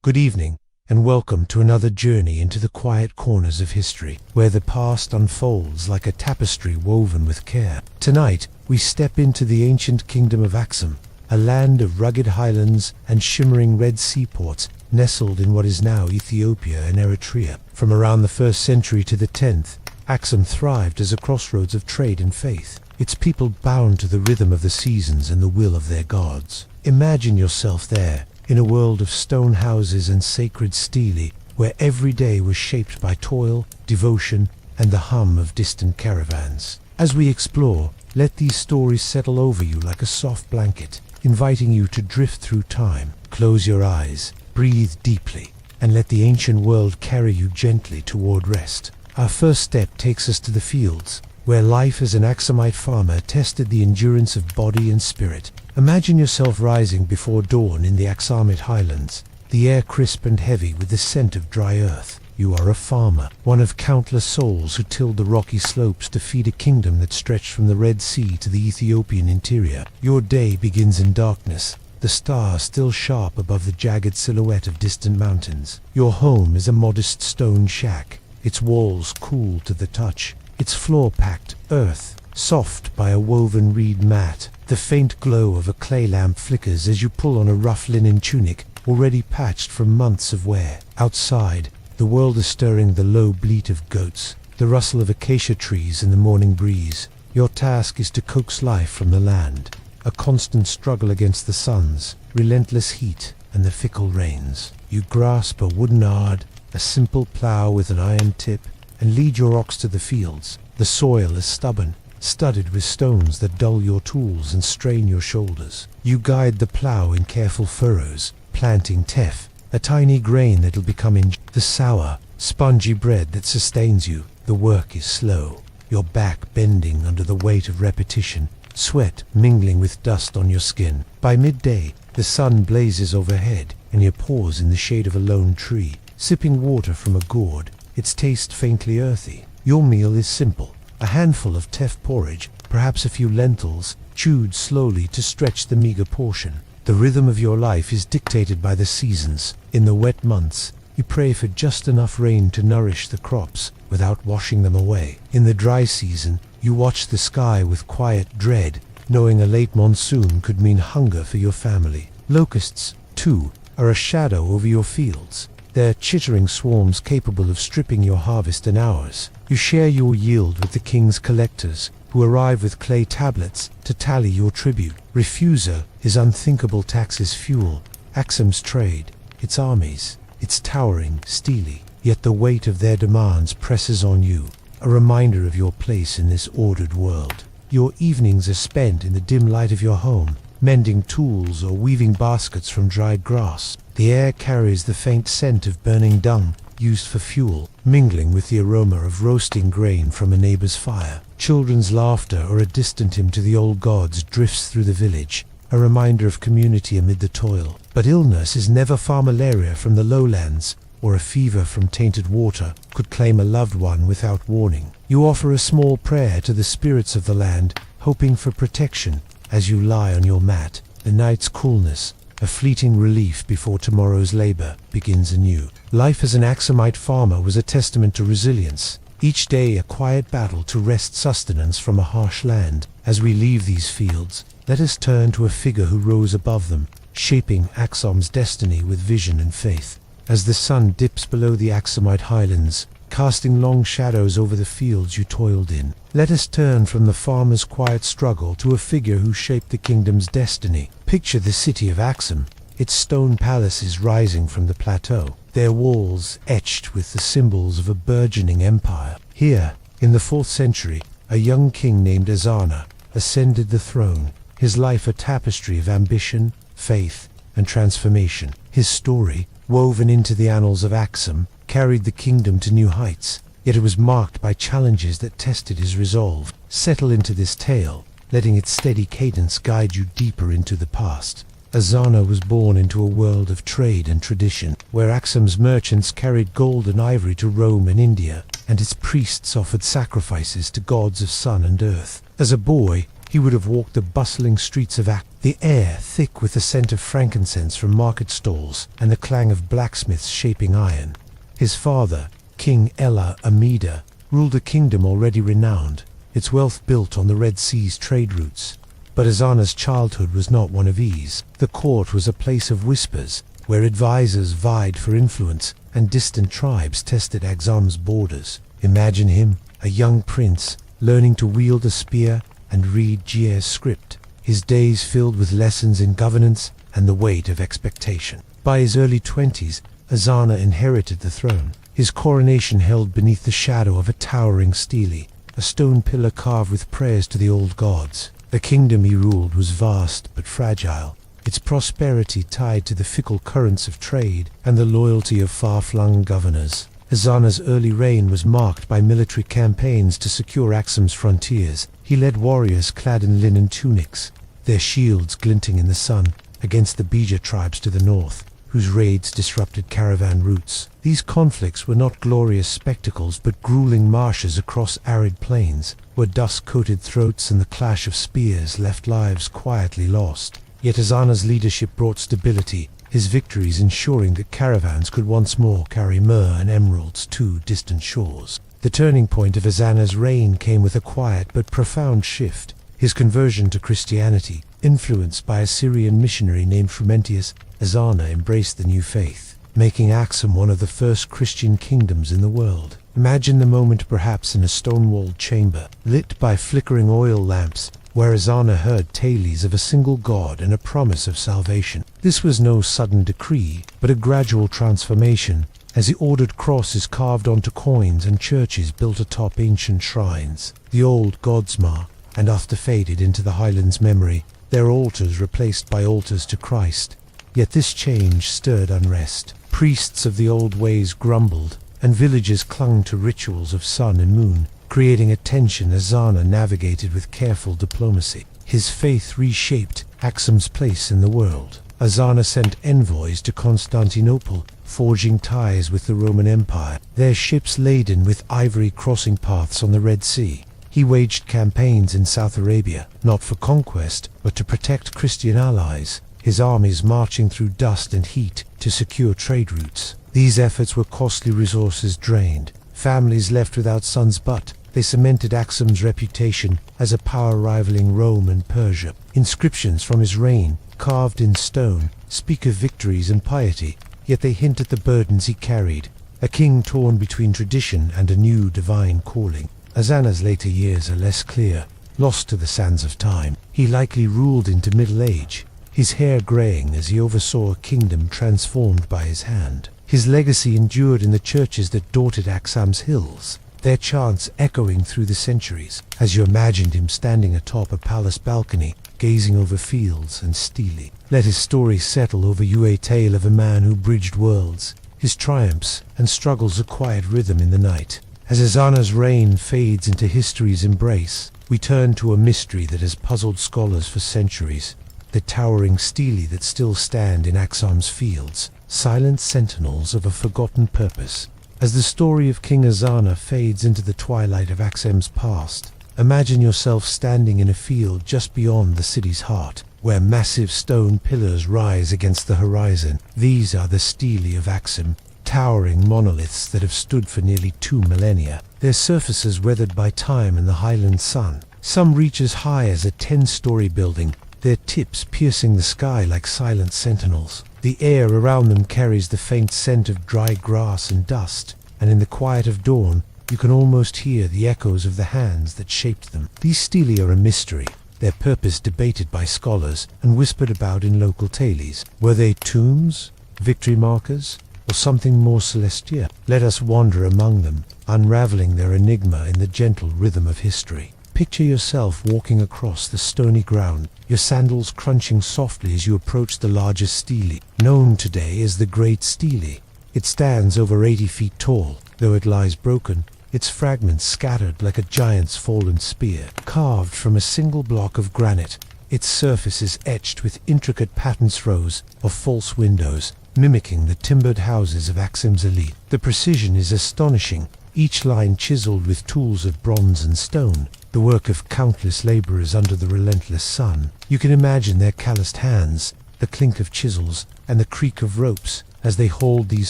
Good evening, and welcome to another journey into the quiet corners of history, where the past unfolds like a tapestry woven with care. Tonight, we step into the ancient Kingdom of Aksum, a land of rugged highlands and shimmering red seaports nestled in what is now Ethiopia and Eritrea. From around the 1st century to the 10th, Aksum thrived as a crossroads of trade and faith, its people bound to the rhythm of the seasons and the will of their gods. Imagine yourself there, in a world of stone houses and sacred stelae, where every day was shaped by toil, devotion, and the hum of distant caravans. As we explore, let these stories settle over you like a soft blanket, inviting you to drift through time. Close your eyes, breathe deeply, and let the ancient world carry you gently toward rest. Our first step takes us to the fields, where life as an Aksumite farmer tested the endurance of body and spirit. Imagine yourself rising before dawn in the Aksumite highlands, the air crisp and heavy with the scent of dry earth. You are a farmer, one of countless souls who tilled the rocky slopes to feed a kingdom that stretched from the Red Sea to the Ethiopian interior. Your day begins in darkness, the stars still sharp above the jagged silhouette of distant mountains. Your home is a modest stone shack, its walls cool to the touch, its floor packed earth, soft by a woven reed mat. The faint glow of a clay lamp flickers as you pull on a rough linen tunic, already patched from months of wear. Outside, the world is stirring the low bleat of goats, the rustle of acacia trees in the morning breeze. Your task is to coax life from the land, a constant struggle against the sun's relentless heat and the fickle rains. You grasp a wooden ard, a simple plough with an iron tip, and lead your ox to the fields. The soil is stubborn, studded with stones that dull your tools and strain your shoulders. You guide the plough in careful furrows, planting teff, a tiny grain that'll become the sour, spongy bread that sustains you. The work is slow, your back bending under the weight of repetition, sweat mingling with dust on your skin. By midday, the sun blazes overhead, and you pause in the shade of a lone tree, sipping water from a gourd, its taste faintly earthy. Your meal is simple, a handful of teff porridge, perhaps a few lentils, chewed slowly to stretch the meager portion. The rhythm of your life is dictated by the seasons. In the wet months, you pray for just enough rain to nourish the crops without washing them away. In the dry season, you watch the sky with quiet dread, knowing a late monsoon could mean hunger for your family. Locusts, too, are a shadow over your fields, their chittering swarms capable of stripping your harvest in hours. You share your yield with the king's collectors, who arrive with clay tablets to tally your tribute. Refusal is unthinkable taxes fuel Aksum's trade, its armies, its towering stelae. Yet the weight of their demands presses on you, a reminder of your place in this ordered world. Your evenings are spent in the dim light of your home, mending tools or weaving baskets from dried grass. The air carries the faint scent of burning dung, used for fuel, mingling with the aroma of roasting grain from a neighbor's fire. Children's laughter or a distant hymn to the old gods drifts through the village, a reminder of community amid the toil. But illness is never far. Malaria from the lowlands, or a fever from tainted water, could claim a loved one without warning. You offer a small prayer to the spirits of the land, hoping for protection as you lie on your mat. The night's coolness, a fleeting relief before tomorrow's labor begins anew. Life as an Aksumite farmer was a testament to resilience, each day a quiet battle to wrest sustenance from a harsh land. As we leave these fields, let us turn to a figure who rose above them, shaping Aksum's destiny with vision and faith. As the sun dips below the Aksumite highlands, casting long shadows over the fields you toiled in, let us turn from the farmer's quiet struggle to a figure who shaped the kingdom's destiny. Picture the city of Aksum, its stone palaces rising from the plateau, their walls etched with the symbols of a burgeoning empire. Here, in the 4th century, a young king named Ezana ascended the throne, his life a tapestry of ambition, faith, and transformation. His story, woven into the annals of Aksum, carried the kingdom to new heights, yet it was marked by challenges that tested his resolve. Settle into this tale, letting its steady cadence guide you deeper into the past. Ezana was born into a world of trade and tradition, where Aksum's merchants carried gold and ivory to Rome and India, and its priests offered sacrifices to gods of sun and earth. As a boy, he would have walked the bustling streets of Aksum, the air thick with the scent of frankincense from market stalls and the clang of blacksmiths shaping iron. His father, King Ella Amida, ruled a kingdom already renowned, its wealth built on the Red Sea's trade routes. But Ezana's childhood was not one of ease. The court was a place of whispers, where advisors vied for influence and distant tribes tested Aksum's borders. Imagine him, a young prince, learning to wield a spear and read Jier's script, his days filled with lessons in governance and the weight of expectation. By his early 20s, Ezana inherited the throne, his coronation held beneath the shadow of a towering stele, a stone pillar carved with prayers to the old gods. The kingdom he ruled was vast but fragile, its prosperity tied to the fickle currents of trade and the loyalty of far-flung governors. Ezana's early reign was marked by military campaigns to secure Aksum's frontiers. He led warriors clad in linen tunics, their shields glinting in the sun, against the Bija tribes to the north, whose raids disrupted caravan routes. These conflicts were not glorious spectacles but grueling marches across arid plains, where dust-coated throats and the clash of spears left lives quietly lost. Yet Ezana's leadership brought stability, his victories ensuring that caravans could once more carry myrrh and emeralds to distant shores. The turning point of Ezana's reign came with a quiet but profound shift, his conversion to Christianity. Influenced by a Syrian missionary named Frumentius, Ezana embraced the new faith, making Aksum one of the first Christian kingdoms in the world. Imagine the moment perhaps in a stone-walled chamber, lit by flickering oil lamps, where Ezana heard tales of a single god and a promise of salvation. This was no sudden decree, but a gradual transformation, as he ordered crosses carved onto coins and churches built atop ancient shrines. The old gods marked and after faded into the highlands' memory, their altars replaced by altars to Christ. Yet this change stirred unrest. Priests of the old ways grumbled, and villagers clung to rituals of sun and moon, creating a tension Ezana navigated with careful diplomacy. His faith reshaped Aksum's place in the world. Ezana sent envoys to Constantinople, forging ties with the Roman Empire, their ships laden with ivory crossing paths on the Red Sea. He waged campaigns in South Arabia, not for conquest, but to protect Christian allies, his armies marching through dust and heat to secure trade routes. These efforts were costly, resources drained, families left without sons, but they cemented Aksum's reputation as a power rivaling Rome and Persia. Inscriptions from his reign, carved in stone, speak of victories and piety, yet they hint at the burdens he carried, a king torn between tradition and a new divine calling. Ezana's later years are less clear, lost to the sands of time. He likely ruled into middle age, his hair graying as he oversaw a kingdom transformed by his hand. His legacy endured in the churches that dotted Aksum's hills, their chants echoing through the centuries, as you imagined him standing atop a palace balcony, gazing over fields and stele. Let his story settle over you, a tale of a man who bridged worlds, his triumphs and struggles a quiet rhythm in the night. As Ezana's reign fades into history's embrace, we turn to a mystery that has puzzled scholars for centuries, the towering stele that still stand in Aksum's fields, silent sentinels of a forgotten purpose. As the story of King Ezana fades into the twilight of Aksum's past, imagine yourself standing in a field just beyond the city's heart, where massive stone pillars rise against the horizon. These are the stele of Aksum, towering monoliths that have stood for nearly 2 millennia, their surfaces weathered by time and the highland sun. Some reach as high as a 10-story building, their tips piercing the sky like silent sentinels. The air around them carries the faint scent of dry grass and dust, and in the quiet of dawn, you can almost hear the echoes of the hands that shaped them. These stele are a mystery, their purpose debated by scholars and whispered about in local tales. Were they tombs, victory markers, or something more celestial? Let us wander among them, unraveling their enigma in the gentle rhythm of history. Picture yourself walking across the stony ground, your sandals crunching softly as you approach the largest stele, known today as the Great Stele. It stands over 80 feet tall, though it lies broken, its fragments scattered like a giant's fallen spear. Carved from a single block of granite, its surface is etched with intricate pattern rows of false windows, mimicking the timbered houses of Aksum's elite. The precision is astonishing, each line chiseled with tools of bronze and stone. The the work of countless laborers under the relentless sun. You can imagine their calloused hands, the clink of chisels, and the creak of ropes as they hauled these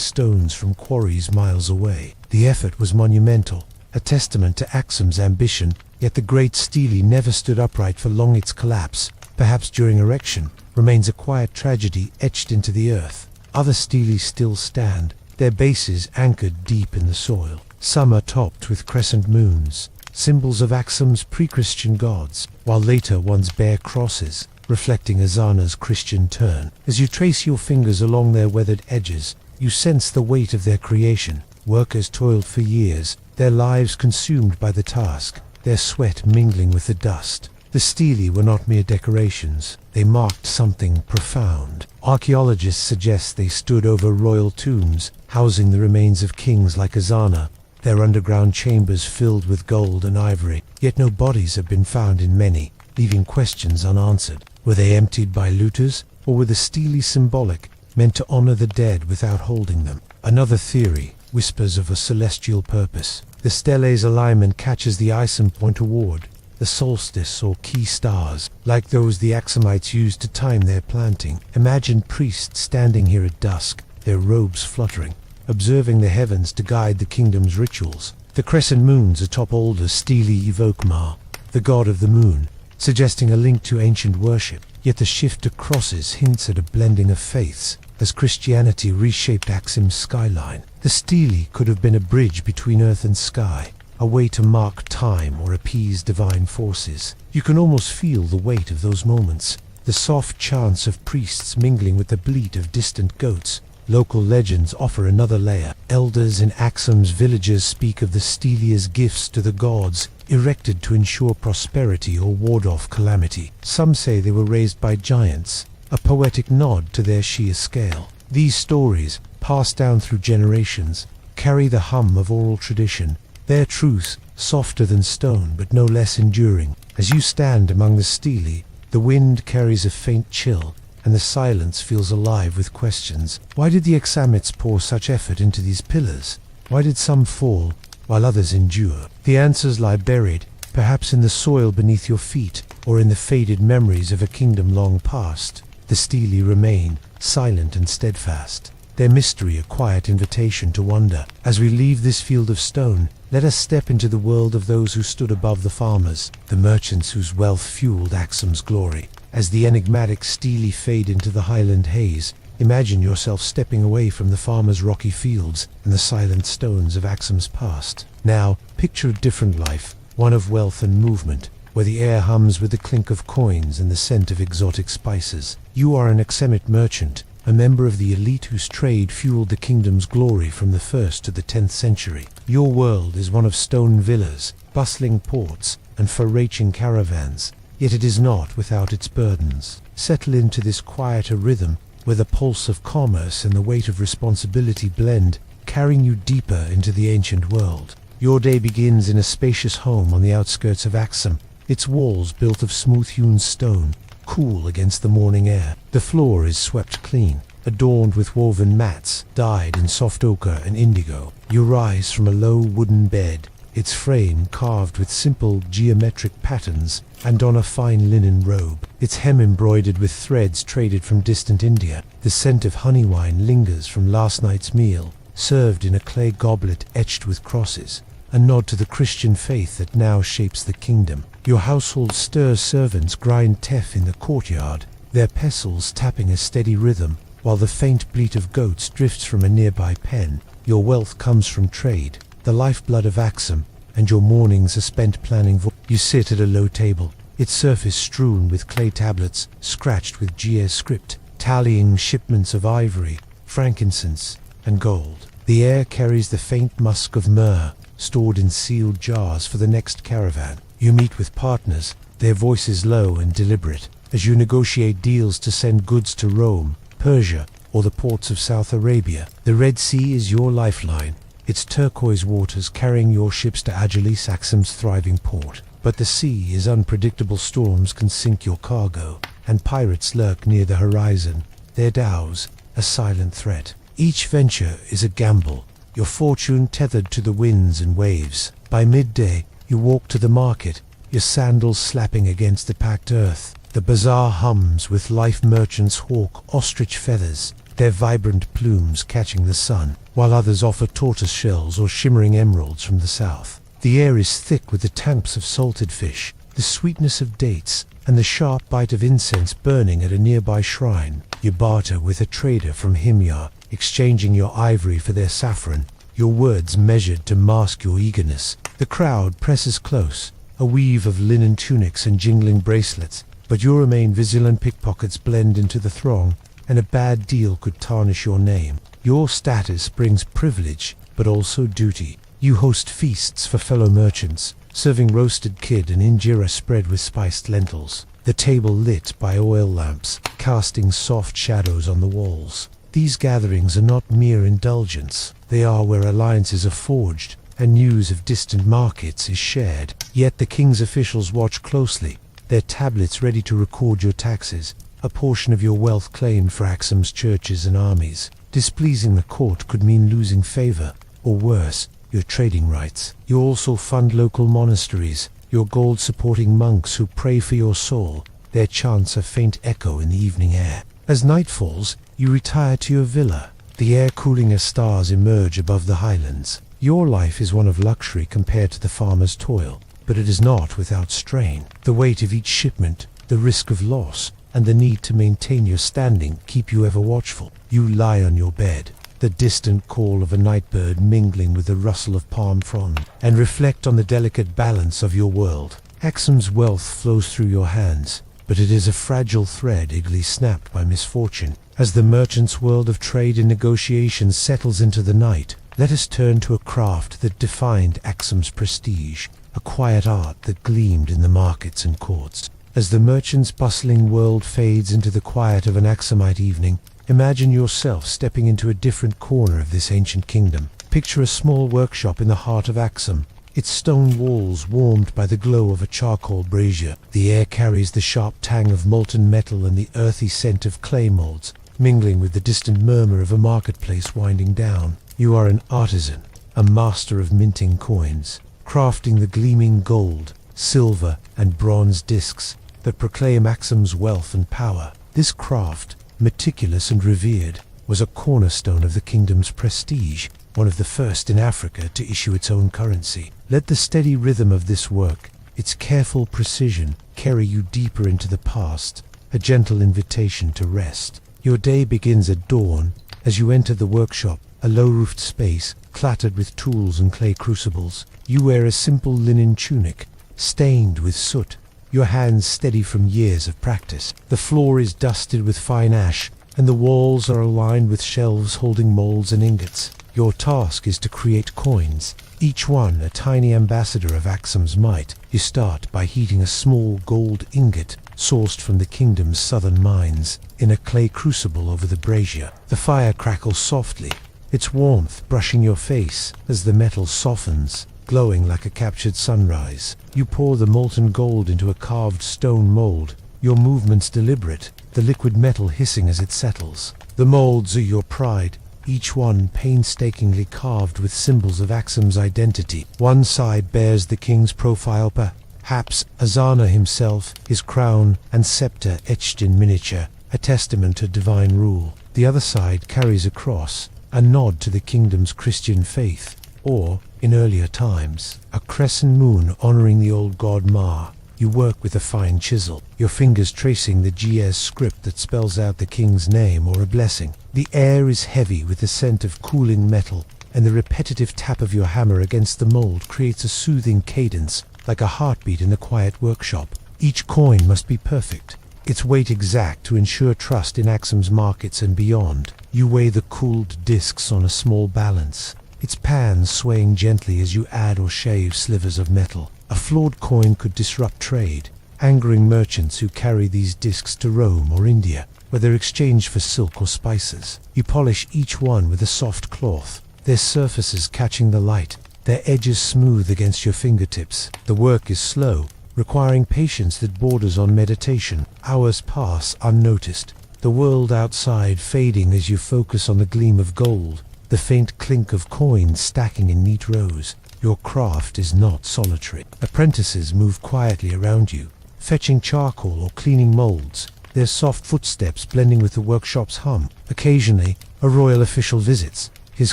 stones from quarries miles away. The effort was monumental, a testament to Aksum's ambition, yet the great stele never stood upright for long. Its collapse, perhaps during erection, remains a quiet tragedy etched into the earth. Other steles still stand, their bases anchored deep in the soil. Some are topped with crescent moons, symbols of Aksum's pre-Christian gods, while later ones bear crosses, reflecting Azana's Christian turn. As you trace your fingers along their weathered edges, you sense the weight of their creation. Workers toiled for years, their lives consumed by the task, their sweat mingling with the dust. The stele were not mere decorations, they marked something profound. Archaeologists suggest they stood over royal tombs, housing the remains of kings like Azana, their underground chambers filled with gold and ivory. Yet no bodies have been found in many, leaving questions unanswered. Were they emptied by looters, or were the stele symbolic, meant to honor the dead without holding them? Another theory whispers of a celestial purpose. The stele's alignment catches the Aksum point toward the solstice or key stars, like those the Aksumites used to time their planting. Imagine priests standing here at dusk, their robes fluttering, observing the heavens to guide the kingdom's rituals. The crescent moons atop older stele evoke Ma, the god of the moon, suggesting a link to ancient worship. Yet the shift to crosses hints at a blending of faiths, as Christianity reshaped Aksum's skyline. The stele could have been a bridge between earth and sky, a way to mark time or appease divine forces. You can almost feel the weight of those moments, the soft chants of priests mingling with the bleat of distant goats. Local legends offer another layer. Elders in Aksum's villages speak of the stele as gifts to the gods, erected to ensure prosperity or ward off calamity. Some say they were raised by giants, a poetic nod to their sheer scale. These stories, passed down through generations, carry the hum of oral tradition, their truth softer than stone but no less enduring. As you stand among the stele, the wind carries a faint chill, and the silence feels alive with questions. Why did the Aksumites pour such effort into these pillars? Why did some fall, while others endure? The answers lie buried, perhaps in the soil beneath your feet, or in the faded memories of a kingdom long past. The stele remain, silent and steadfast, their mystery a quiet invitation to wonder. As we leave this field of stone, let us step into the world of those who stood above the farmers, the merchants whose wealth fueled Aksum's glory. As the enigmatic stele fade into the highland haze, imagine yourself stepping away from the farmers' rocky fields and the silent stones of Aksum's past. Now, picture a different life, one of wealth and movement, where the air hums with the clink of coins and the scent of exotic spices. You are an Aksumite merchant, a member of the elite whose trade fueled the kingdom's glory from the 1st to the 10th century. Your world is one of stone villas, bustling ports, and far-reaching caravans, yet it is not without its burdens. Settle into this quieter rhythm, where the pulse of commerce and the weight of responsibility blend, carrying you deeper into the ancient world. Your day begins in a spacious home on the outskirts of Aksum, its walls built of smooth-hewn stone, cool against the morning air. The floor is swept clean, adorned with woven mats, dyed in soft ochre and indigo. You rise from a low wooden bed, its frame carved with simple geometric patterns, and don a fine linen robe, its hem embroidered with threads traded from distant India. The scent of honey wine lingers from last night's meal, served in a clay goblet etched with crosses, a nod to the Christian faith that now shapes the kingdom. Your household stirs servants grind teff in the courtyard, their pestles tapping a steady rhythm, while the faint bleat of goats drifts from a nearby pen. Your wealth comes from trade, the lifeblood of Aksum, and your mornings are spent planning. You sit at a low table, its surface strewn with clay tablets, scratched with Gia script, tallying shipments of ivory, frankincense, and gold. The air carries the faint musk of myrrh, stored in sealed jars for the next caravan. You meet with partners, their voices low and deliberate, as you negotiate deals to send goods to Rome, Persia, or the ports of South Arabia. The Red Sea is your lifeline, its turquoise waters carrying your ships to Agilis, Aksum's thriving port. But the sea is unpredictable. Storms can sink your cargo, and pirates lurk near the horizon, their dhows a silent threat. Each venture is a gamble, your fortune tethered to the winds and waves. By midday, you walk to the market, your sandals slapping against the packed earth. The bazaar hums with life. Merchants hawk ostrich feathers, their vibrant plumes catching the sun, while others offer tortoise shells or shimmering emeralds from the south. The air is thick with the tamps of salted fish, the sweetness of dates, and the sharp bite of incense burning at a nearby shrine. You barter with a trader from Himyar, exchanging your ivory for their saffron, your words measured to mask your eagerness. The crowd presses close, a weave of linen tunics and jingling bracelets, but you remain vigilant. Pickpockets blend into the throng, and a bad deal could tarnish your name. Your status brings privilege, but also duty. You host feasts for fellow merchants, serving roasted kid and injera spread with spiced lentils. The table lit by oil lamps, casting soft shadows on the walls. These gatherings are not mere indulgence. They are where alliances are forged, and news of distant markets is shared. Yet the king's officials watch closely, their tablets ready to record your taxes, a portion of your wealth claimed for Aksum's churches and armies. Displeasing the court could mean losing favor, or worse, your trading rights. You also fund local monasteries, your gold supporting monks who pray for your soul, their chants a faint echo in the evening air. As night falls, you retire to your villa, the air cooling as stars emerge above the highlands. Your life is one of luxury compared to the farmer's toil, but it is not without strain. The weight of each shipment, the risk of loss, and the need to maintain your standing keep you ever watchful. You lie on your bed, the distant call of a nightbird mingling with the rustle of palm frond, and reflect on the delicate balance of your world. Aksum's wealth flows through your hands, but it is a fragile thread eagerly snapped by misfortune. As the merchant's world of trade and negotiation settles into the night, let us turn to a craft that defined Aksum's prestige, a quiet art that gleamed in the markets and courts. As the merchant's bustling world fades into the quiet of an Aksumite evening, imagine yourself stepping into a different corner of this ancient kingdom. Picture a small workshop in the heart of Aksum, its stone walls warmed by the glow of a charcoal brazier. The air carries the sharp tang of molten metal and the earthy scent of clay molds, mingling with the distant murmur of a marketplace winding down. You are an artisan, a master of minting coins, crafting the gleaming gold, silver, and bronze discs that proclaim Aksum's wealth and power. This craft, meticulous and revered, was a cornerstone of the kingdom's prestige, one of the first in Africa to issue its own currency. Let the steady rhythm of this work, its careful precision, carry you deeper into the past, a gentle invitation to rest. Your day begins at dawn as you enter the workshop, a low-roofed space cluttered with tools and clay crucibles. You wear a simple linen tunic, stained with soot, your hands steady from years of practice. The floor is dusted with fine ash, and the walls are aligned with shelves holding molds and ingots. Your task is to create coins, each one a tiny ambassador of Aksum's might. You start by heating a small gold ingot, sourced from the kingdom's southern mines, in a clay crucible over the brazier. The fire crackles softly, its warmth brushing your face as the metal softens, glowing like a captured sunrise. You pour the molten gold into a carved stone mold, your movements deliberate, the liquid metal hissing as it settles. The molds are your pride, each one painstakingly carved with symbols of Aksum's identity. One side bears the king's profile, perhaps Azana himself, his crown and scepter etched in miniature, a testament to divine rule. The other side carries a cross, a nod to the kingdom's Christian faith, or, in earlier times, a crescent moon honoring the old god Ma. You work with a fine chisel, your fingers tracing the GS script that spells out the king's name or a blessing. The air is heavy with the scent of cooling metal, and the repetitive tap of your hammer against the mold creates a soothing cadence, like a heartbeat in a quiet workshop. Each coin must be perfect, its weight exact to ensure trust in Aksum's markets and beyond. You weigh the cooled discs on a small balance, its pans swaying gently as you add or shave slivers of metal. A flawed coin could disrupt trade, angering merchants who carry these discs to Rome or India, where they're exchanged for silk or spices. You polish each one with a soft cloth, their surfaces catching the light, their edges smooth against your fingertips. The work is slow, requiring patience that borders on meditation. Hours pass unnoticed, the world outside fading as you focus on the gleam of gold, the faint clink of coins stacking in neat rows. Your craft is not solitary. Apprentices move quietly around you, fetching charcoal or cleaning molds, their soft footsteps blending with the workshop's hum. Occasionally, a royal official visits, his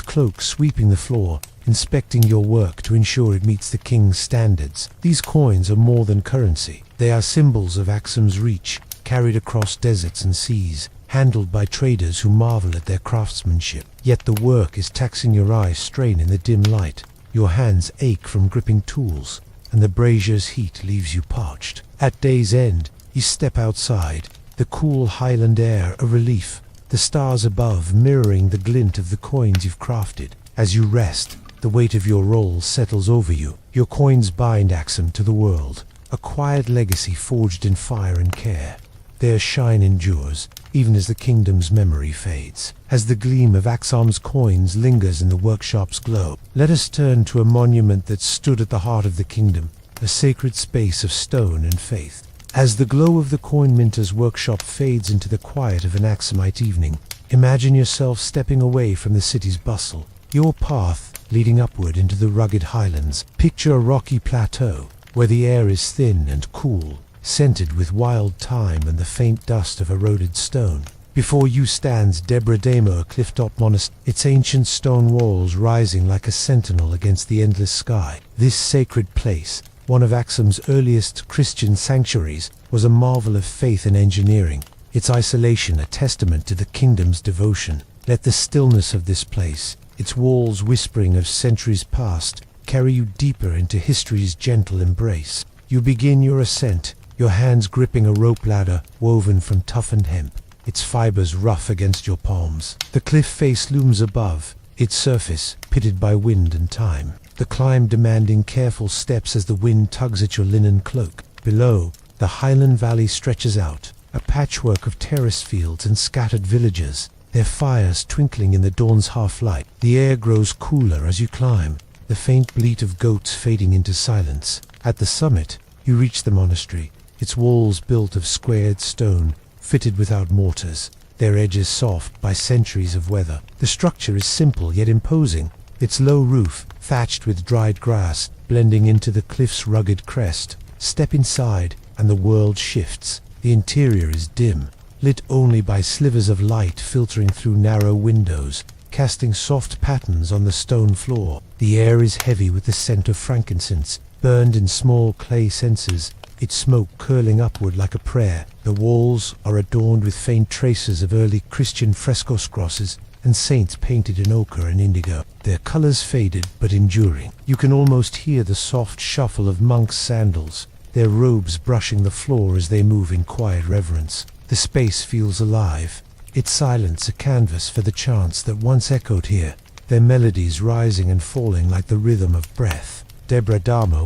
cloak sweeping the floor, inspecting your work to ensure it meets the king's standards. These coins are more than currency. They are symbols of Aksum's reach, carried across deserts and seas, handled by traders who marvel at their craftsmanship. Yet the work is taxing your eyes strain in the dim light. Your hands ache from gripping tools, and the brazier's heat leaves you parched. At day's end, you step outside, the cool highland air a relief, the stars above mirroring the glint of the coins you've crafted. As you rest, the weight of your role settles over you. Your coins bind Aksum to the world, a quiet legacy forged in fire and care. Their shine endures, even as the kingdom's memory fades. As the gleam of Aksum's coins lingers in the workshop's glow, let us turn to a monument that stood at the heart of the kingdom, a sacred space of stone and faith. As the glow of the coin minter's workshop fades into the quiet of an Aksumite evening, imagine yourself stepping away from the city's bustle, your path leading upward into the rugged highlands. Picture a rocky plateau, where the air is thin and cool, scented with wild thyme and the faint dust of eroded stone. Before you stands Debra, a cliff-top monastery, its ancient stone walls rising like a sentinel against the endless sky. This sacred place, one of Aksum's earliest Christian sanctuaries, was a marvel of faith and engineering, its isolation a testament to the kingdom's devotion. Let the stillness of this place, its walls whispering of centuries past, carry you deeper into history's gentle embrace. You begin your ascent, your hands gripping a rope ladder woven from toughened hemp, its fibers rough against your palms. The cliff face looms above, its surface pitted by wind and time. The climb demanding careful steps as the wind tugs at your linen cloak. Below, the highland valley stretches out, a patchwork of terrace fields and scattered villages, their fires twinkling in the dawn's half-light. The air grows cooler as you climb, the faint bleat of goats fading into silence. At the summit, you reach the monastery, its walls built of squared stone, fitted without mortars, their edges soft by centuries of weather. The structure is simple yet imposing, its low roof, thatched with dried grass, blending into the cliff's rugged crest. Step inside, and the world shifts. The interior is dim, lit only by slivers of light filtering through narrow windows, casting soft patterns on the stone floor. The air is heavy with the scent of frankincense, burned in small clay censers, its smoke curling upward like a prayer. The walls are adorned with faint traces of early Christian fresco crosses and saints painted in ochre and indigo, their colors faded but enduring. You can almost hear the soft shuffle of monks' sandals, their robes brushing the floor as they move in quiet reverence. The space feels alive, its silence a canvas for the chants that once echoed here, their melodies rising and falling like the rhythm of breath. Debra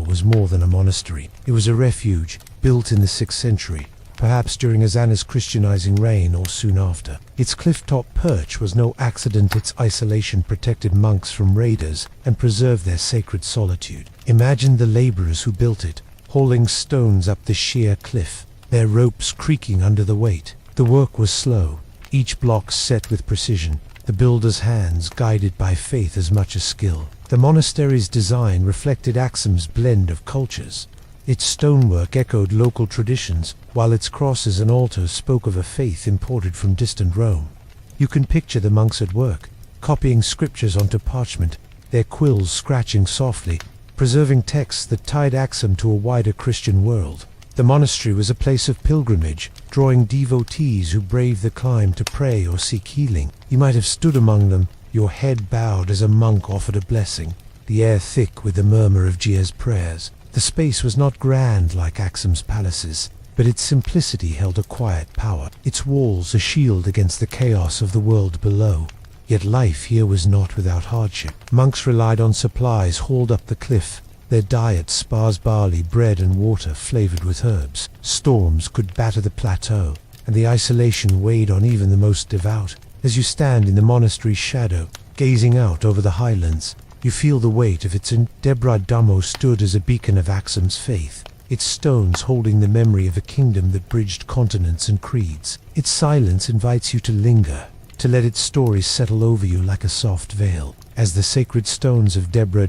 was more than a monastery. It was a refuge, built in the 6th century, perhaps during Azana's Christianizing reign or soon after. Its cliff-top perch was no accident. Its isolation protected monks from raiders and preserved their sacred solitude. Imagine the laborers who built it, hauling stones up the sheer cliff, their ropes creaking under the weight. The work was slow, each block set with precision, the builder's hands guided by faith as much as skill. The monastery's design reflected Aksum's blend of cultures. Its stonework echoed local traditions, while its crosses and altars spoke of a faith imported from distant Rome. You can picture the monks at work, copying scriptures onto parchment, their quills scratching softly, preserving texts that tied Aksum to a wider Christian world. The monastery was a place of pilgrimage, drawing devotees who braved the climb to pray or seek healing. You might have stood among them, your head bowed as a monk offered a blessing, the air thick with the murmur of Jia's prayers. The space was not grand like Aksum's palaces, but its simplicity held a quiet power, its walls a shield against the chaos of the world below. Yet life here was not without hardship. Monks relied on supplies hauled up the cliff, their diet sparse barley, bread and water flavored with herbs. Storms could batter the plateau, and the isolation weighed on even the most devout. As you stand in the monastery's shadow, gazing out over the highlands, you feel the weight of its Debra stood as a beacon of Aksum's faith, its stones holding the memory of a kingdom that bridged continents and creeds. Its silence invites you to linger, to let its story settle over you like a soft veil. As the sacred stones of Debra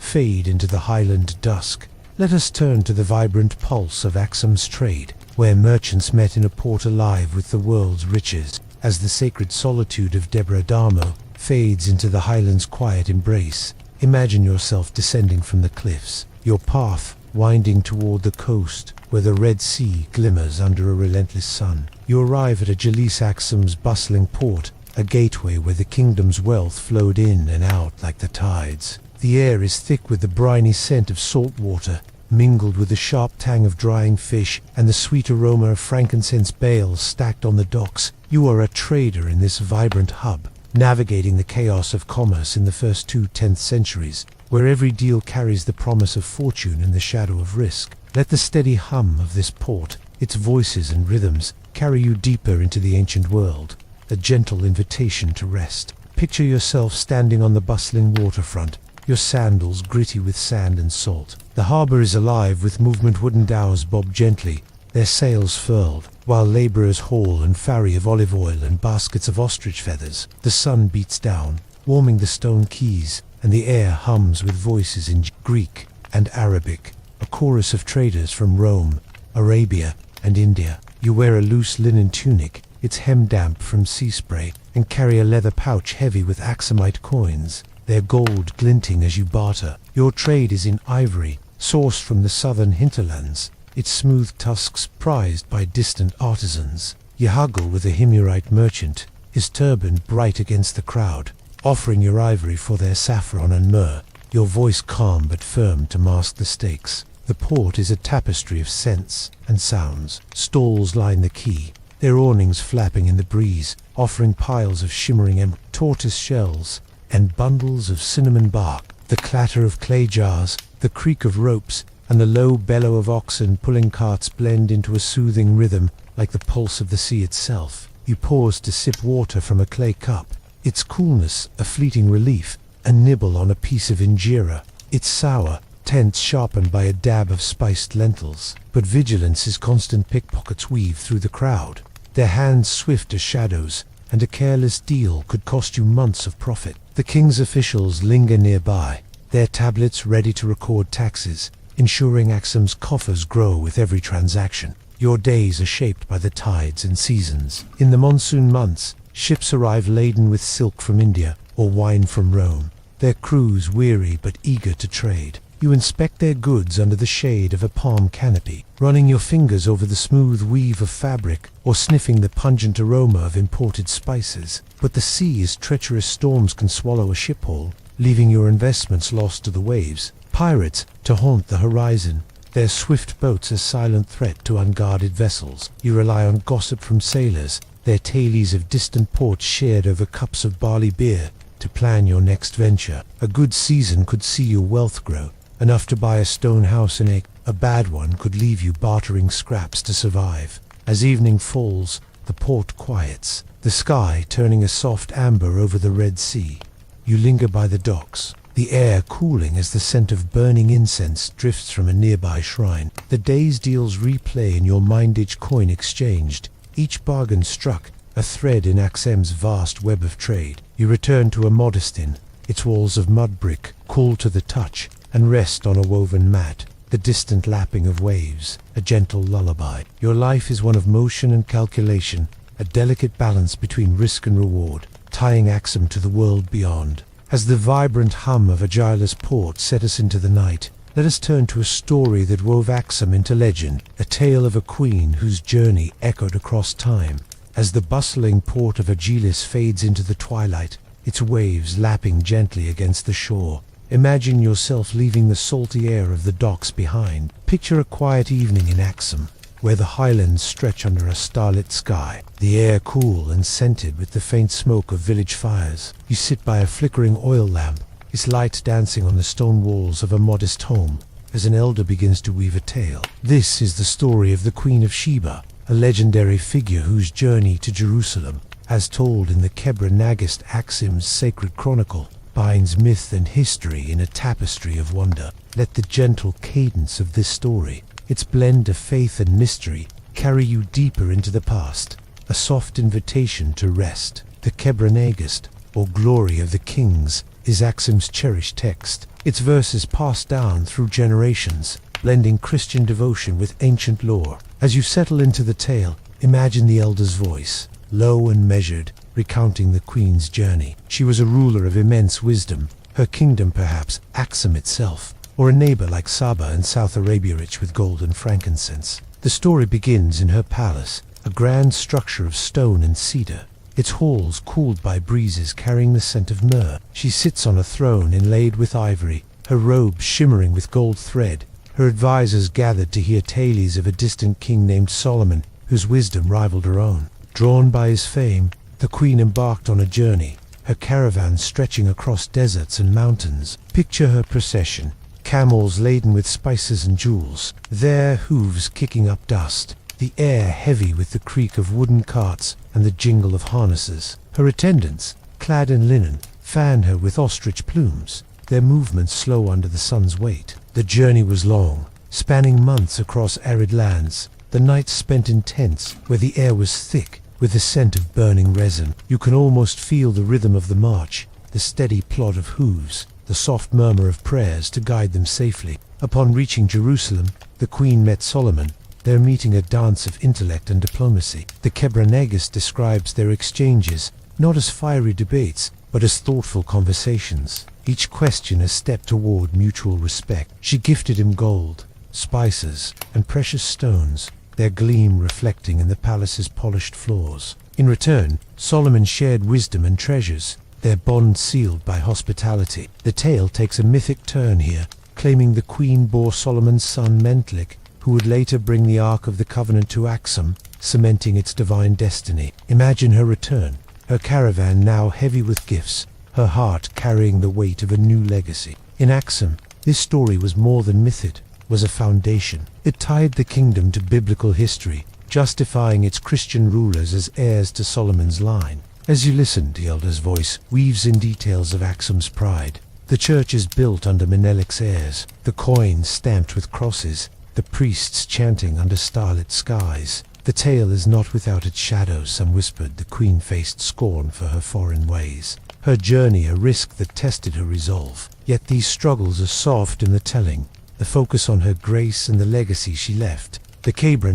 fade into the highland dusk. Let us turn to the vibrant pulse of Aksum's trade, where merchants met in a port alive with the world's riches. As the sacred solitude of Debre Damo fades into the highlands' quiet embrace, imagine yourself descending from the cliffs, your path winding toward the coast, where the Red Sea glimmers under a relentless sun. You arrive at Agilis Aksum's bustling port, a gateway where the kingdom's wealth flowed in and out like the tides. The air is thick with the briny scent of salt water, mingled with the sharp tang of drying fish and the sweet aroma of frankincense bales stacked on the docks. You are a trader in this vibrant hub, navigating the chaos of commerce in the first 10th centuries, where every deal carries the promise of fortune and the shadow of risk. Let the steady hum of this port, its voices and rhythms, carry you deeper into the ancient world, a gentle invitation to rest. Picture yourself standing on the bustling waterfront, your sandals gritty with sand and salt. The harbor is alive with movement. Wooden dhows bob gently, their sails furled, while laborers haul and ferry of olive oil and baskets of ostrich feathers. The sun beats down, warming the stone quays, and the air hums with voices in Greek and Arabic, a chorus of traders from Rome, Arabia, and India. You wear a loose linen tunic, its hem damp from sea spray, and carry a leather pouch heavy with Aksumite coins, their gold glinting as you barter. Your trade is in ivory, sourced from the southern hinterlands, its smooth tusks prized by distant artisans. You haggle with a Himyarite merchant, his turban bright against the crowd, offering your ivory for their saffron and myrrh, your voice calm but firm to mask the stakes. The port is a tapestry of scents and sounds. Stalls line the quay, their awnings flapping in the breeze, offering piles of shimmering tortoise shells and bundles of cinnamon bark. The clatter of clay jars, the creak of ropes, and the low bellow of oxen pulling carts blend into a soothing rhythm like the pulse of the sea itself. You pause to sip water from a clay cup, its coolness a fleeting relief, and nibble on a piece of injera, its sour, tense sharpened by a dab of spiced lentils. But vigilance is constant. Pickpockets weave through the crowd, their hands swift as shadows, and a careless deal could cost you months of profit. The king's officials linger nearby, their tablets ready to record taxes, ensuring Aksum's coffers grow with every transaction. Your days are shaped by the tides and seasons. In the monsoon months, ships arrive laden with silk from India or wine from Rome, their crews weary but eager to trade. You inspect their goods under the shade of a palm canopy, running your fingers over the smooth weave of fabric or sniffing the pungent aroma of imported spices. But the sea is treacherous. Storms can swallow a ship whole, leaving your investments lost to the waves. Pirates to haunt the horizon, their swift boats a silent threat to unguarded vessels. You rely on gossip from sailors, their tales of distant ports shared over cups of barley beer, to plan your next venture. A good season could see your wealth grow, enough to buy a stone house in a bad one could leave you bartering scraps to survive. As evening falls, the port quiets, the sky turning a soft amber over the Red Sea. You linger by the docks, the air cooling as the scent of burning incense drifts from a nearby shrine. The day's deals replay in your mind, each coin exchanged, each bargain struck, a thread in Aksum's vast web of trade. You return to a modest inn, its walls of mud brick, cool to the touch, and rest on a woven mat, the distant lapping of waves, a gentle lullaby. Your life is one of motion and calculation, a delicate balance between risk and reward, tying Aksum to the world beyond. As the vibrant hum of Agilis port set us into the night, let us turn to a story that wove Aksum into legend, a tale of a queen whose journey echoed across time. As the bustling port of Agilis fades into the twilight, its waves lapping gently against the shore, imagine yourself leaving the salty air of the docks behind. Picture a quiet evening in Aksum, where the highlands stretch under a starlit sky, the air cool and scented with the faint smoke of village fires. You sit by a flickering oil lamp, its light dancing on the stone walls of a modest home, as an elder begins to weave a tale. This is the story of the Queen of Sheba, a legendary figure whose journey to Jerusalem, as told in the Kebra Nagast Aksum's sacred chronicle, binds myth and history in a tapestry of wonder. Let the gentle cadence of this story, its blend of faith and mystery, carry you deeper into the past, a soft invitation to rest. The Kebra Nagast, or Glory of the Kings, is Aksum's cherished text, its verses passed down through generations, blending Christian devotion with ancient lore. As you settle into the tale, imagine the elder's voice, low and measured, recounting the queen's journey. She was a ruler of immense wisdom, her kingdom perhaps Aksum itself, or a neighbor like Saba in South Arabia rich with gold and frankincense. The story begins in her palace, a grand structure of stone and cedar, its halls cooled by breezes carrying the scent of myrrh. She sits on a throne inlaid with ivory, her robes shimmering with gold thread. Her advisors gathered to hear tales of a distant king named Solomon, whose wisdom rivaled her own. Drawn by his fame, the queen embarked on a journey, her caravan stretching across deserts and mountains. Picture her procession, camels laden with spices and jewels, their hooves kicking up dust, the air heavy with the creak of wooden carts and the jingle of harnesses. Her attendants, clad in linen, fanned her with ostrich plumes, their movements slow under the sun's weight. The journey was long, spanning months across arid lands, the nights spent in tents where the air was thick with the scent of burning resin. You can almost feel the rhythm of the march, the steady plod of hooves, the soft murmur of prayers to guide them safely. Upon reaching Jerusalem, the queen met Solomon, their meeting a dance of intellect and diplomacy. The Kebra describes their exchanges not as fiery debates, but as thoughtful conversations, each question a step toward mutual respect. She gifted him gold, spices, and precious stones, their gleam reflecting in the palace's polished floors. In return, Solomon shared wisdom and treasures, their bond sealed by hospitality. The tale takes a mythic turn here, claiming the queen bore Solomon's son Mentlik, who would later bring the Ark of the Covenant to Aksum, cementing its divine destiny. Imagine her return, her caravan now heavy with gifts, her heart carrying the weight of a new legacy. In Aksum, this story was more than myth, it was a foundation. It tied the kingdom to biblical history, justifying its Christian rulers as heirs to Solomon's line. As you listen, the elder's voice weaves in details of Aksum's pride. The church is built under Menelik's heirs, the coins stamped with crosses, the priests chanting under starlit skies. The tale is not without its shadows. Some whispered the queen faced scorn for her foreign ways, her journey a risk that tested her resolve. Yet these struggles are soft in the telling, the focus on her grace and the legacy she left. The Kebra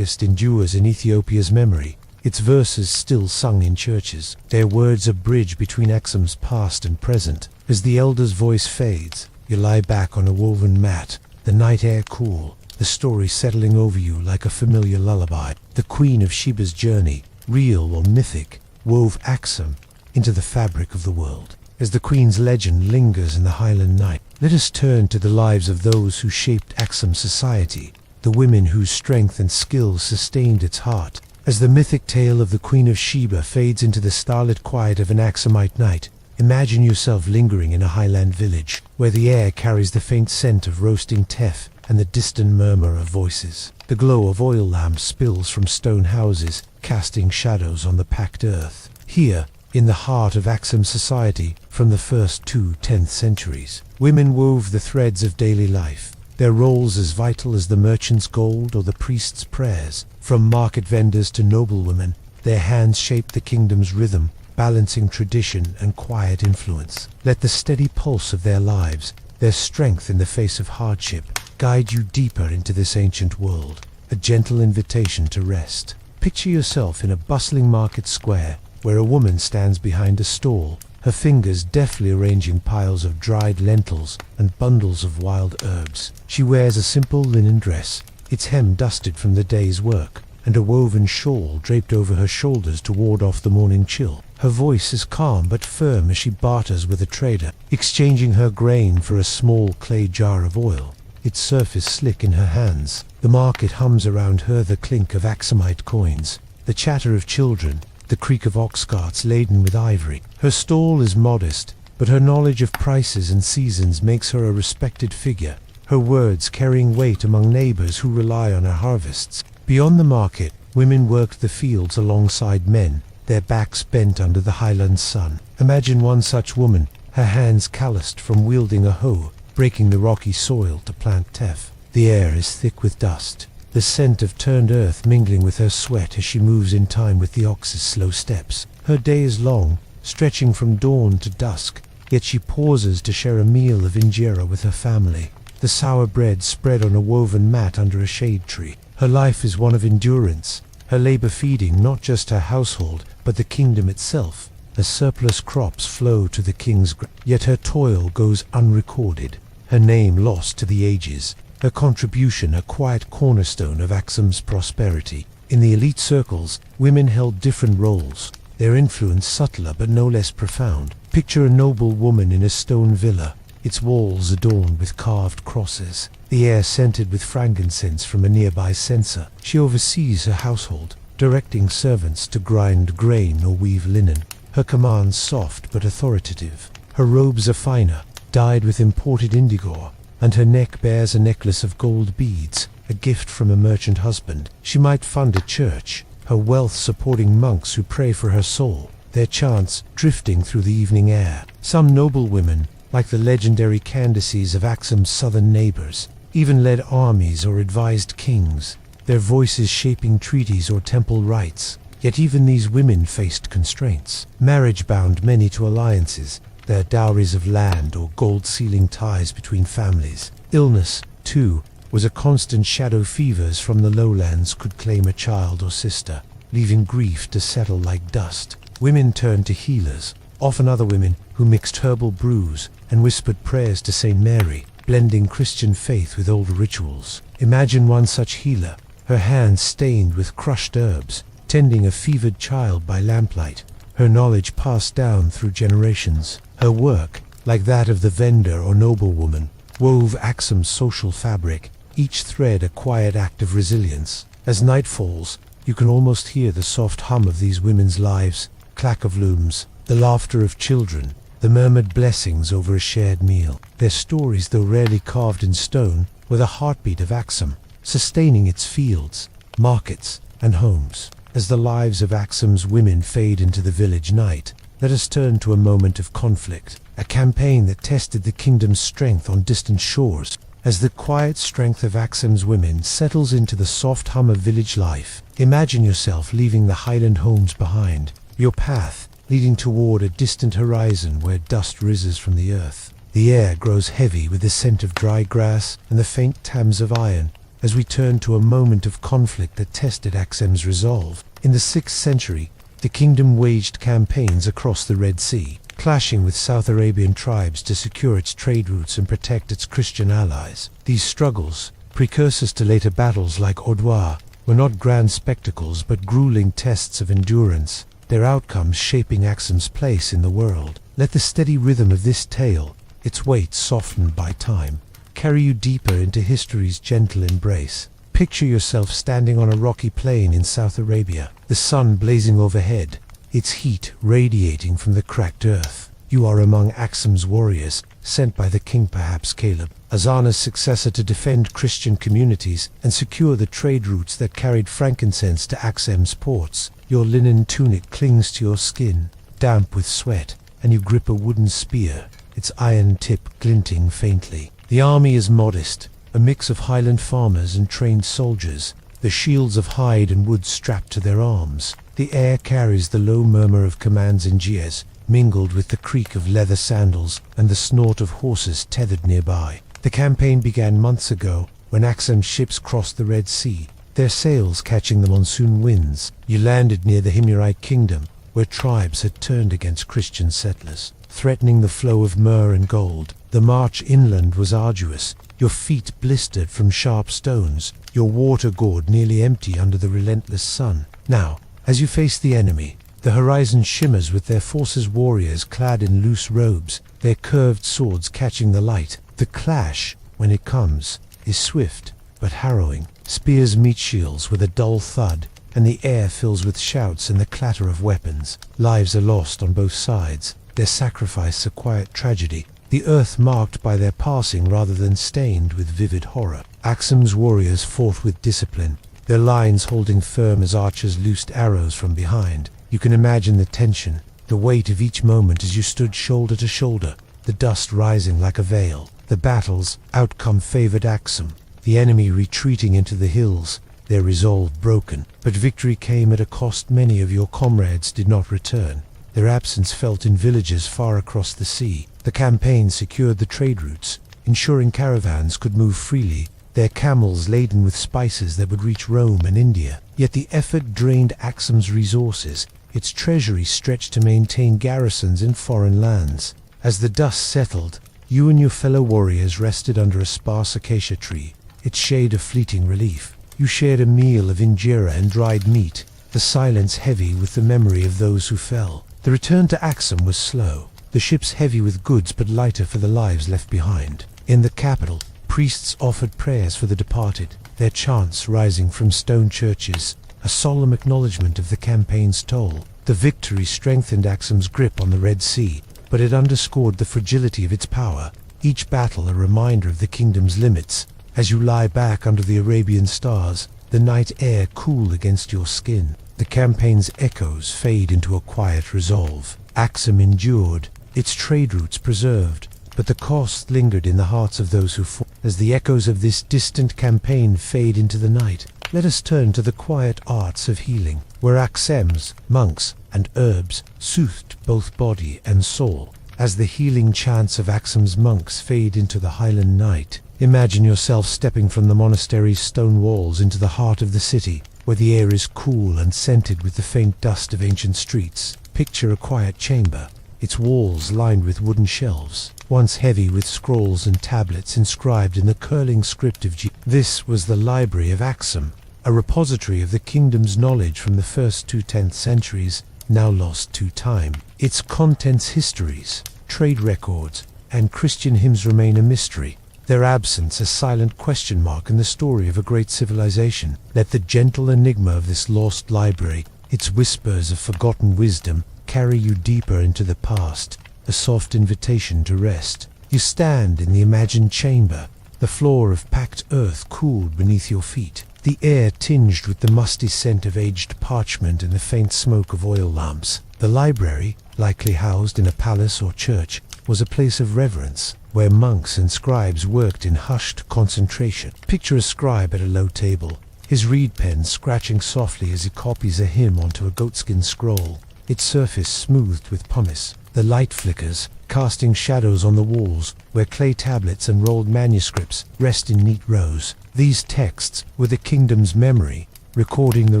endures in Ethiopia's memory, its verses still sung in churches, their words a bridge between Aksum's past and present. As the elder's voice fades, you lie back on a woven mat, the night air cool, the story settling over you like a familiar lullaby. The Queen of Sheba's journey, real or mythic, wove Aksum into the fabric of the world. As the Queen's legend lingers in the highland night, let us turn to the lives of those who shaped Aksum's society, the women whose strength and skill sustained its heart. As the mythic tale of the Queen of Sheba fades into the starlit quiet of an Aksumite night, imagine yourself lingering in a highland village, where the air carries the faint scent of roasting teff and the distant murmur of voices. The glow of oil lamps spills from stone houses, casting shadows on the packed earth. Here, in the heart of Aksum society, from the first 2 10th centuries, women wove the threads of daily life, their roles as vital as the merchant's gold or the priest's prayers. From market vendors to noblewomen, their hands shaped the kingdom's rhythm, balancing tradition and quiet influence. Let the steady pulse of their lives, their strength in the face of hardship, guide you deeper into this ancient world, a gentle invitation to rest. Picture yourself in a bustling market square, where a woman stands behind a stall, her fingers deftly arranging piles of dried lentils and bundles of wild herbs. She wears a simple linen dress, its hem dusted from the day's work, and a woven shawl draped over her shoulders to ward off the morning chill. Her voice is calm but firm as she barters with a trader, exchanging her grain for a small clay jar of oil, its surface slick in her hands. The market hums around her, the clink of Aksumite coins, the chatter of children, the creak of ox carts laden with ivory. Her stall is modest, but her knowledge of prices and seasons makes her a respected figure, her words carrying weight among neighbors who rely on her harvests. Beyond the market, women worked the fields alongside men, their backs bent under the highland sun. Imagine one such woman, her hands calloused from wielding a hoe, breaking the rocky soil to plant teff. The air is thick with dust, the scent of turned earth mingling with her sweat as she moves in time with the ox's slow steps. Her day is long, stretching from dawn to dusk, yet she pauses to share a meal of injera with her family, the sour bread spread on a woven mat under a shade tree. Her life is one of endurance, her labor feeding not just her household, but the kingdom itself. As surplus crops flow to the king's yet her toil goes unrecorded, her name lost to the ages, her contribution a quiet cornerstone of Aksum's prosperity. In the elite circles, women held different roles, their influence subtler but no less profound. Picture a noble woman in a stone villa, its walls adorned with carved crosses, the air scented with frankincense from a nearby censer. She oversees her household, directing servants to grind grain or weave linen. Her commands soft but authoritative. Her robes are finer, dyed with imported indigo, and her neck bears a necklace of gold beads, a gift from a merchant husband. She might fund a church, her wealth supporting monks who pray for her soul, their chants drifting through the evening air. Some noble women, like the legendary Candaces of Aksum's southern neighbors, even led armies or advised kings, their voices shaping treaties or temple rites. Yet even these women faced constraints. Marriage bound many to alliances, their dowries of land or gold sealing ties between families. Illness, too, was a constant shadow. Fevers from the lowlands could claim a child or sister, leaving grief to settle like dust. Women turned to healers, often other women who mixed herbal brews and whispered prayers to Saint Mary, blending Christian faith with old rituals. Imagine one such healer, her hands stained with crushed herbs, tending a fevered child by lamplight, her knowledge passed down through generations. Her work, like that of the vendor or noblewoman, wove Aksum's social fabric, each thread a quiet act of resilience. As night falls, you can almost hear the soft hum of these women's lives, clack of looms, the laughter of children, the murmured blessings over a shared meal. Their stories, though rarely carved in stone, were the heartbeat of Aksum, sustaining its fields, markets, and homes. As the lives of Aksum's women fade into the village night, let us turn to a moment of conflict, a campaign that tested the kingdom's strength on distant shores. As the quiet strength of Aksum's women settles into the soft hum of village life, imagine yourself leaving the highland homes behind, your path leading toward a distant horizon where dust rises from the earth. The air grows heavy with the scent of dry grass and the faint tams of iron, as we turn to a moment of conflict that tested Aksum's resolve. In the 6th century, the kingdom waged campaigns across the Red Sea, clashing with South Arabian tribes to secure its trade routes and protect its Christian allies. These struggles, precursors to later battles like Odwa, were not grand spectacles but grueling tests of endurance, their outcomes shaping Aksum's place in the world. Let the steady rhythm of this tale, its weight softened by time, carry you deeper into history's gentle embrace. Picture yourself standing on a rocky plain in South Arabia, the sun blazing overhead, its heat radiating from the cracked earth. You are among Aksum's warriors, sent by the king, perhaps Caleb, Azana's successor, to defend Christian communities and secure the trade routes that carried frankincense to Aksum's ports. Your linen tunic clings to your skin, damp with sweat, and you grip a wooden spear, its iron tip glinting faintly. The army is modest, a mix of highland farmers and trained soldiers, the shields of hide and wood strapped to their arms. The air carries the low murmur of commands in Gies, mingled with the creak of leather sandals and the snort of horses tethered nearby. The campaign began months ago, when Aksum's ships crossed the Red Sea, their sails catching the monsoon winds. You landed near the Himyarite kingdom, where tribes had turned against Christian settlers, threatening the flow of myrrh and gold. The march inland was arduous, your feet blistered from sharp stones, your water gourd nearly empty under the relentless sun. Now, as you face the enemy, the horizon shimmers with their forces, warriors clad in loose robes, their curved swords catching the light. The clash, when it comes, is swift but harrowing. Spears meet shields with a dull thud, and the air fills with shouts and the clatter of weapons. Lives are lost on both sides, their sacrifice a quiet tragedy, the earth marked by their passing rather than stained with vivid horror. Aksum's warriors fought with discipline, their lines holding firm as archers loosed arrows from behind. You can imagine the tension, the weight of each moment as you stood shoulder to shoulder, the dust rising like a veil. The battle's outcome favored Aksum, the enemy retreating into the hills, their resolve broken. But victory came at a cost. Many of your comrades did not return, their absence felt in villages far across the sea. The campaign secured the trade routes, ensuring caravans could move freely, their camels laden with spices that would reach Rome and India. Yet the effort drained Aksum's resources. Its treasury stretched to maintain garrisons in foreign lands. As the dust settled, you and your fellow warriors rested under a sparse acacia tree, its shade a fleeting relief. You shared a meal of injera and dried meat, the silence heavy with the memory of those who fell. The return to Aksum was slow, the ships heavy with goods but lighter for the lives left behind. In the capital, priests offered prayers for the departed, their chants rising from stone churches, a solemn acknowledgement of the campaign's toll. The victory strengthened Aksum's grip on the Red Sea, but it underscored the fragility of its power, each battle a reminder of the kingdom's limits. As you lie back under the Arabian stars, the night air cool against your skin, the campaign's echoes fade into a quiet resolve. Aksum endured, its trade routes preserved, but the cost lingered in the hearts of those who fought. As the echoes of this distant campaign fade into the night, let us turn to the quiet arts of healing, where Aksems, monks, and herbs soothed both body and soul. As the healing chants of Aksum's monks fade into the highland night, imagine yourself stepping from the monastery's stone walls into the heart of the city, where the air is cool and scented with the faint dust of ancient streets. Picture a quiet chamber, its walls lined with wooden shelves, once heavy with scrolls and tablets inscribed in the curling script of G. This was the library of Aksum, a repository of the kingdom's knowledge from the first 2 10th centuries, now lost to time. Its contents, histories, trade records, and Christian hymns remain a mystery, their absence a silent question mark in the story of a great civilization. Let the gentle enigma of this lost library, its whispers of forgotten wisdom, carry you deeper into the past, a soft invitation to rest. You stand in the imagined chamber, the floor of packed earth cooled beneath your feet, the air tinged with the musty scent of aged parchment and the faint smoke of oil lamps. The library, likely housed in a palace or church, was a place of reverence, where monks and scribes worked in hushed concentration. Picture a scribe at a low table, his reed pen scratching softly as he copies a hymn onto a goatskin scroll, its surface smoothed with pumice. The light flickers, casting shadows on the walls, where clay tablets and rolled manuscripts rest in neat rows. These texts were the kingdom's memory, recording the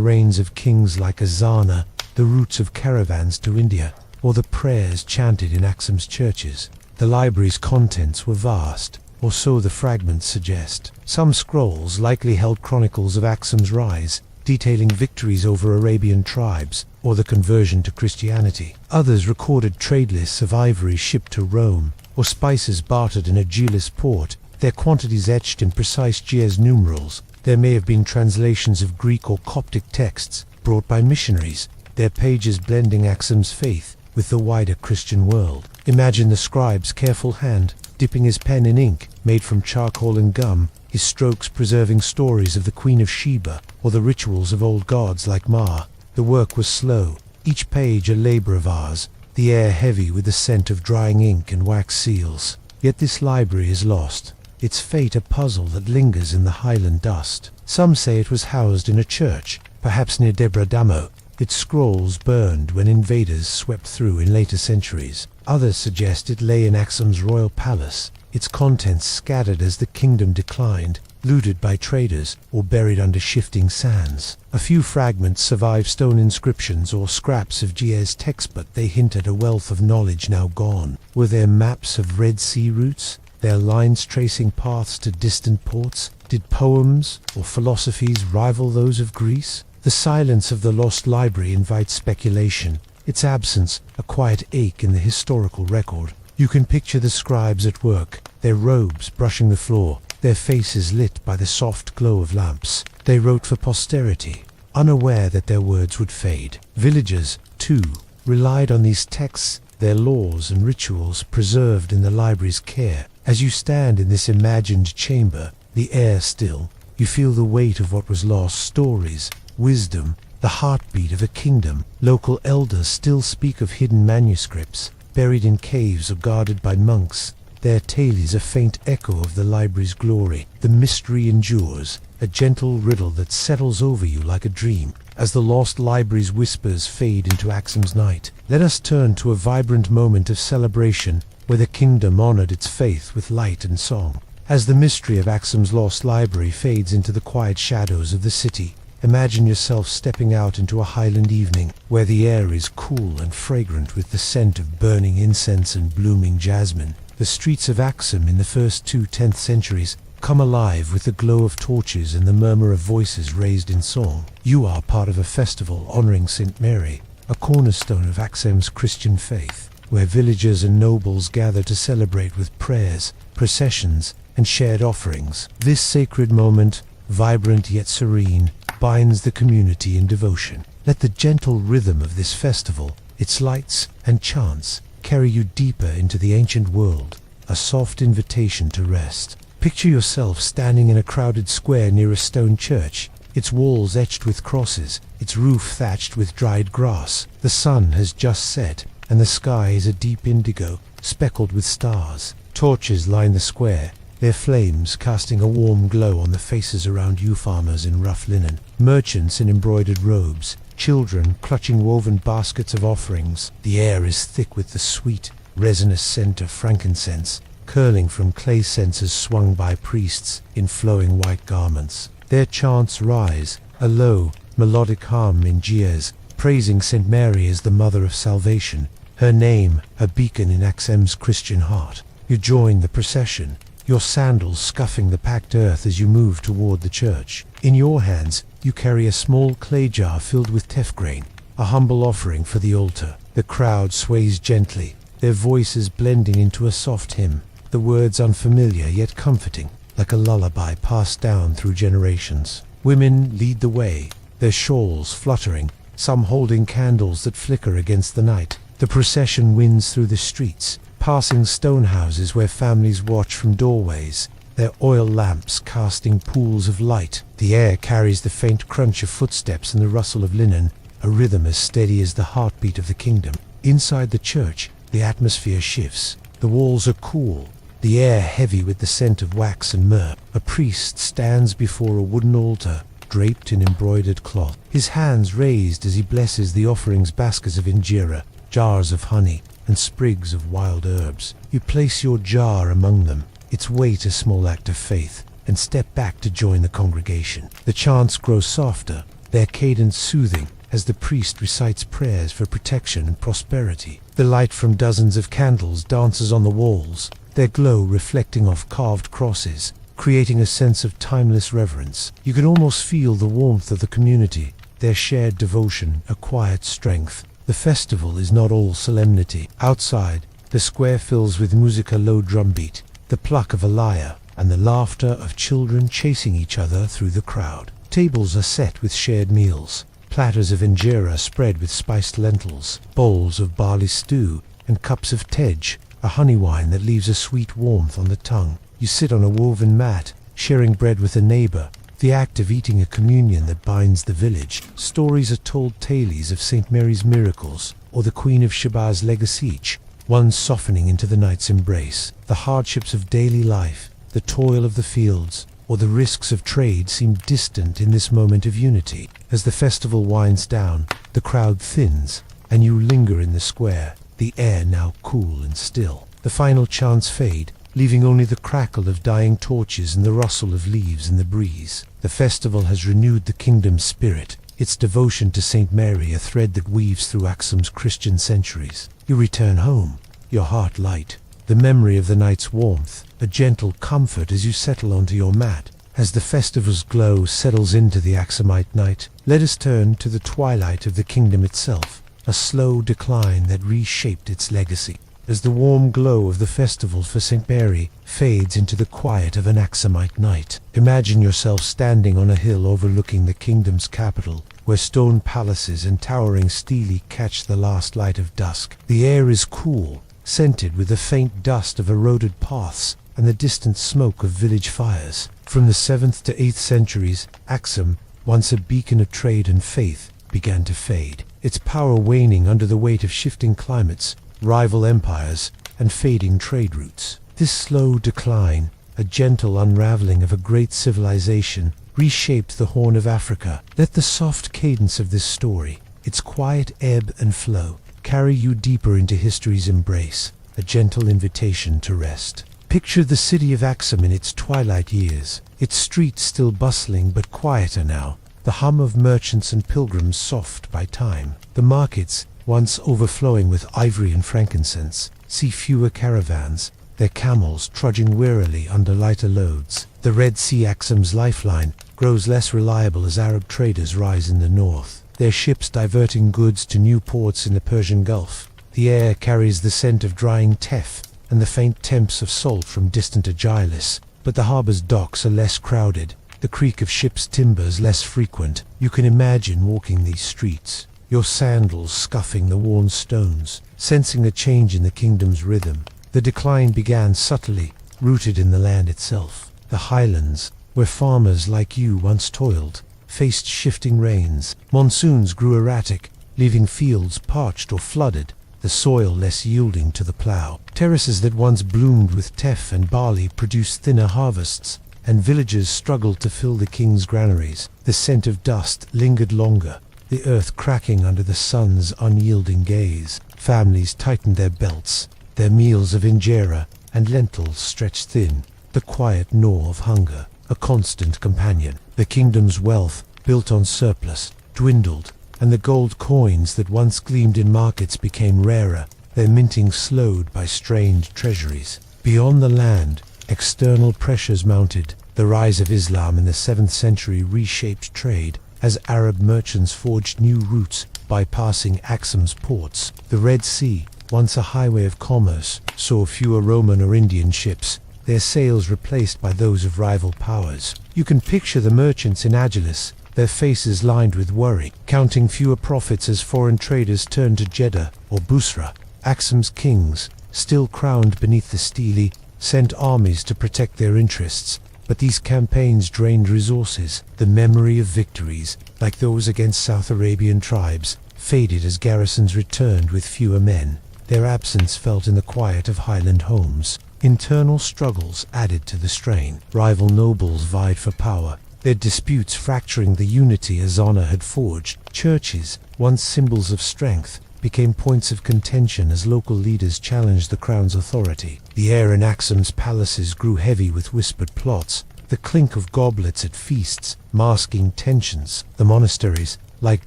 reigns of kings like Azana, the routes of caravans to India, or the prayers chanted in Aksum's churches. The library's contents were vast, or so the fragments suggest. Some scrolls likely held chronicles of Aksum's rise, detailing victories over Arabian tribes, or the conversion to Christianity. Others recorded trade lists of ivory shipped to Rome, or spices bartered in a Gelis port, their quantities etched in precise Ge'ez numerals. There may have been translations of Greek or Coptic texts, brought by missionaries, their pages blending Aksum's faith with the wider Christian world. Imagine the scribe's careful hand, dipping his pen in ink made from charcoal and gum, his strokes preserving stories of the Queen of Sheba, or the rituals of old gods like Ma. The work was slow, each page a labor of ours, the air heavy with the scent of drying ink and wax seals. Yet this library is lost, its fate a puzzle that lingers in the highland dust. Some say it was housed in a church, perhaps near Debra-Damo, its scrolls burned when invaders swept through in later centuries. Others suggest it lay in Aksum's royal palace, its contents scattered as the kingdom declined, looted by traders or buried under shifting sands. A few fragments survive stone inscriptions or scraps of Ge'ez texts, but they hint at a wealth of knowledge now gone. Were there maps of Red Sea routes, their lines tracing paths to distant ports? Did poems or philosophies rival those of Greece? The silence of the lost library invites speculation, its absence a quiet ache in the historical record. You can picture the scribes at work, their robes brushing the floor, their faces lit by the soft glow of lamps. They wrote for posterity, unaware that their words would fade. Villagers, too, relied on these texts, their laws and rituals preserved in the library's care. As you stand in this imagined chamber, the air still, you feel the weight of what was lost, stories, wisdom, the heartbeat of a kingdom. Local elders still speak of hidden manuscripts, buried in caves or guarded by monks. Their tale is a faint echo of the library's glory. The mystery endures, a gentle riddle that settles over you like a dream. As the lost library's whispers fade into Aksum's night, let us turn to a vibrant moment of celebration where the kingdom honored its faith with light and song. As the mystery of Aksum's lost library fades into the quiet shadows of the city, imagine yourself stepping out into a highland evening where the air is cool and fragrant with the scent of burning incense and blooming jasmine. The streets of Aksum in the first 10th centuries come alive with the glow of torches and the murmur of voices raised in song. You are part of a festival honoring St. Mary, a cornerstone of Aksum's Christian faith, where villagers and nobles gather to celebrate with prayers, processions, and shared offerings. This sacred moment, vibrant yet serene, binds the community in devotion. Let the gentle rhythm of this festival, its lights and chants, carry you deeper into the ancient world, a soft invitation to rest. Picture yourself standing in a crowded square near a stone church, its walls etched with crosses, its roof thatched with dried grass. The sun has just set, and the sky is a deep indigo, speckled with stars. Torches line the square, their flames casting a warm glow on the faces around you, farmers in rough linen, merchants in embroidered robes, children clutching woven baskets of offerings. The air is thick with the sweet, resinous scent of frankincense, curling from clay censers swung by priests in flowing white garments. Their chants rise, a low, melodic hum in jeers, praising St. Mary as the Mother of Salvation, her name a beacon in Aksum's Christian heart. You join the procession, your sandals scuffing the packed earth as you move toward the church. In your hands, you carry a small clay jar filled with teff grain, a humble offering for the altar. The crowd sways gently, their voices blending into a soft hymn, the words unfamiliar yet comforting, like a lullaby passed down through generations. Women lead the way, their shawls fluttering, some holding candles that flicker against the night. The procession winds through the streets, passing stone houses where families watch from doorways, their oil lamps casting pools of light. The air carries the faint crunch of footsteps and the rustle of linen, a rhythm as steady as the heartbeat of the kingdom. Inside the church, the atmosphere shifts. The walls are cool, the air heavy with the scent of wax and myrrh. A priest stands before a wooden altar, draped in embroidered cloth, his hands raised as he blesses the offerings, baskets of injera, jars of honey, and sprigs of wild herbs. You place your jar among them, its weight a small act of faith, and step back to join the congregation. The chants grow softer, their cadence soothing, as the priest recites prayers for protection and prosperity. The light from dozens of candles dances on the walls, their glow reflecting off carved crosses, creating a sense of timeless reverence. You can almost feel the warmth of the community, their shared devotion, a quiet strength. The festival is not all solemnity. Outside, the square fills with musica, low drumbeat, the pluck of a lyre, and the laughter of children chasing each other through the crowd. Tables are set with shared meals, platters of injera spread with spiced lentils, bowls of barley stew, and cups of tej, a honey wine that leaves a sweet warmth on the tongue. You sit on a woven mat, sharing bread with a neighbor, the act of eating a communion that binds the village. Stories are told, tales of St. Mary's miracles, or the Queen of Sheba's legacy, one softening into the night's embrace. The hardships of daily life, the toil of the fields, or the risks of trade seem distant in this moment of unity. As the festival winds down, the crowd thins, and you linger in the square, the air now cool and still. The final chants fade, leaving only the crackle of dying torches and the rustle of leaves in the breeze. The festival has renewed the kingdom's spirit, its devotion to St. Mary a thread that weaves through Aksum's Christian centuries. You return home, your heart light, the memory of the night's warmth, a gentle comfort as you settle onto your mat. As the festival's glow settles into the Aksumite night, let us turn to the twilight of the kingdom itself, a slow decline that reshaped its legacy. As the warm glow of the festival for St. Mary fades into the quiet of an Aksumite night, imagine yourself standing on a hill overlooking the kingdom's capital, where stone palaces and towering stelae catch the last light of dusk. The air is cool, scented with the faint dust of eroded paths and the distant smoke of village fires. From the 7th to 8th centuries, Aksum, once a beacon of trade and faith, began to fade, its power waning under the weight of shifting climates, rival empires, and fading trade routes. This slow decline, a gentle unraveling of a great civilization, reshaped the Horn of Africa. Let the soft cadence of this story, its quiet ebb and flow, carry you deeper into history's embrace, a gentle invitation to rest. Picture the city of Aksum in its twilight years, its streets still bustling but quieter now, the hum of merchants and pilgrims soft by time. The markets, once overflowing with ivory and frankincense, see fewer caravans, their camels trudging wearily under lighter loads. The Red Sea, Aksum's lifeline, grows less reliable as Arab traders rise in the north, their ships diverting goods to new ports in the Persian Gulf. The air carries the scent of drying teff and the faint temps of salt from distant Agilis, but the harbor's docks are less crowded, the creak of ships' timbers less frequent. You can imagine walking these streets, your sandals scuffing the worn stones, sensing a change in the kingdom's rhythm. The decline began subtly, rooted in the land itself. The highlands, where farmers like you once toiled, faced shifting rains. Monsoons grew erratic, leaving fields parched or flooded, the soil less yielding to the plough. Terraces that once bloomed with teff and barley produced thinner harvests, and villagers struggled to fill the king's granaries. The scent of dust lingered longer, the earth cracking under the sun's unyielding gaze. Families tightened their belts, their meals of injera and lentils stretched thin, the quiet gnaw of hunger, a constant companion. The kingdom's wealth, built on surplus, dwindled, and the gold coins that once gleamed in markets became rarer, their minting slowed by strained treasuries. Beyond the land, external pressures mounted. The rise of Islam in the 7th century reshaped trade, as Arab merchants forged new routes, bypassing Aksum's ports. The Red Sea, once a highway of commerce, saw fewer Roman or Indian ships, their sails replaced by those of rival powers. You can picture the merchants in Agilis, their faces lined with worry, counting fewer profits as foreign traders turned to Jeddah or Busra. Aksum's kings, still crowned beneath the stele, sent armies to protect their interests, but these campaigns drained resources. The memory of victories, like those against South Arabian tribes, faded as garrisons returned with fewer men, their absence felt in the quiet of highland homes. Internal struggles added to the strain. Rival nobles vied for power, their disputes fracturing the unity Azana had forged. Churches, once symbols of strength, became points of contention as local leaders challenged the crown's authority. The air in Aksum's palaces grew heavy with whispered plots, the clink of goblets at feasts masking tensions. The monasteries, like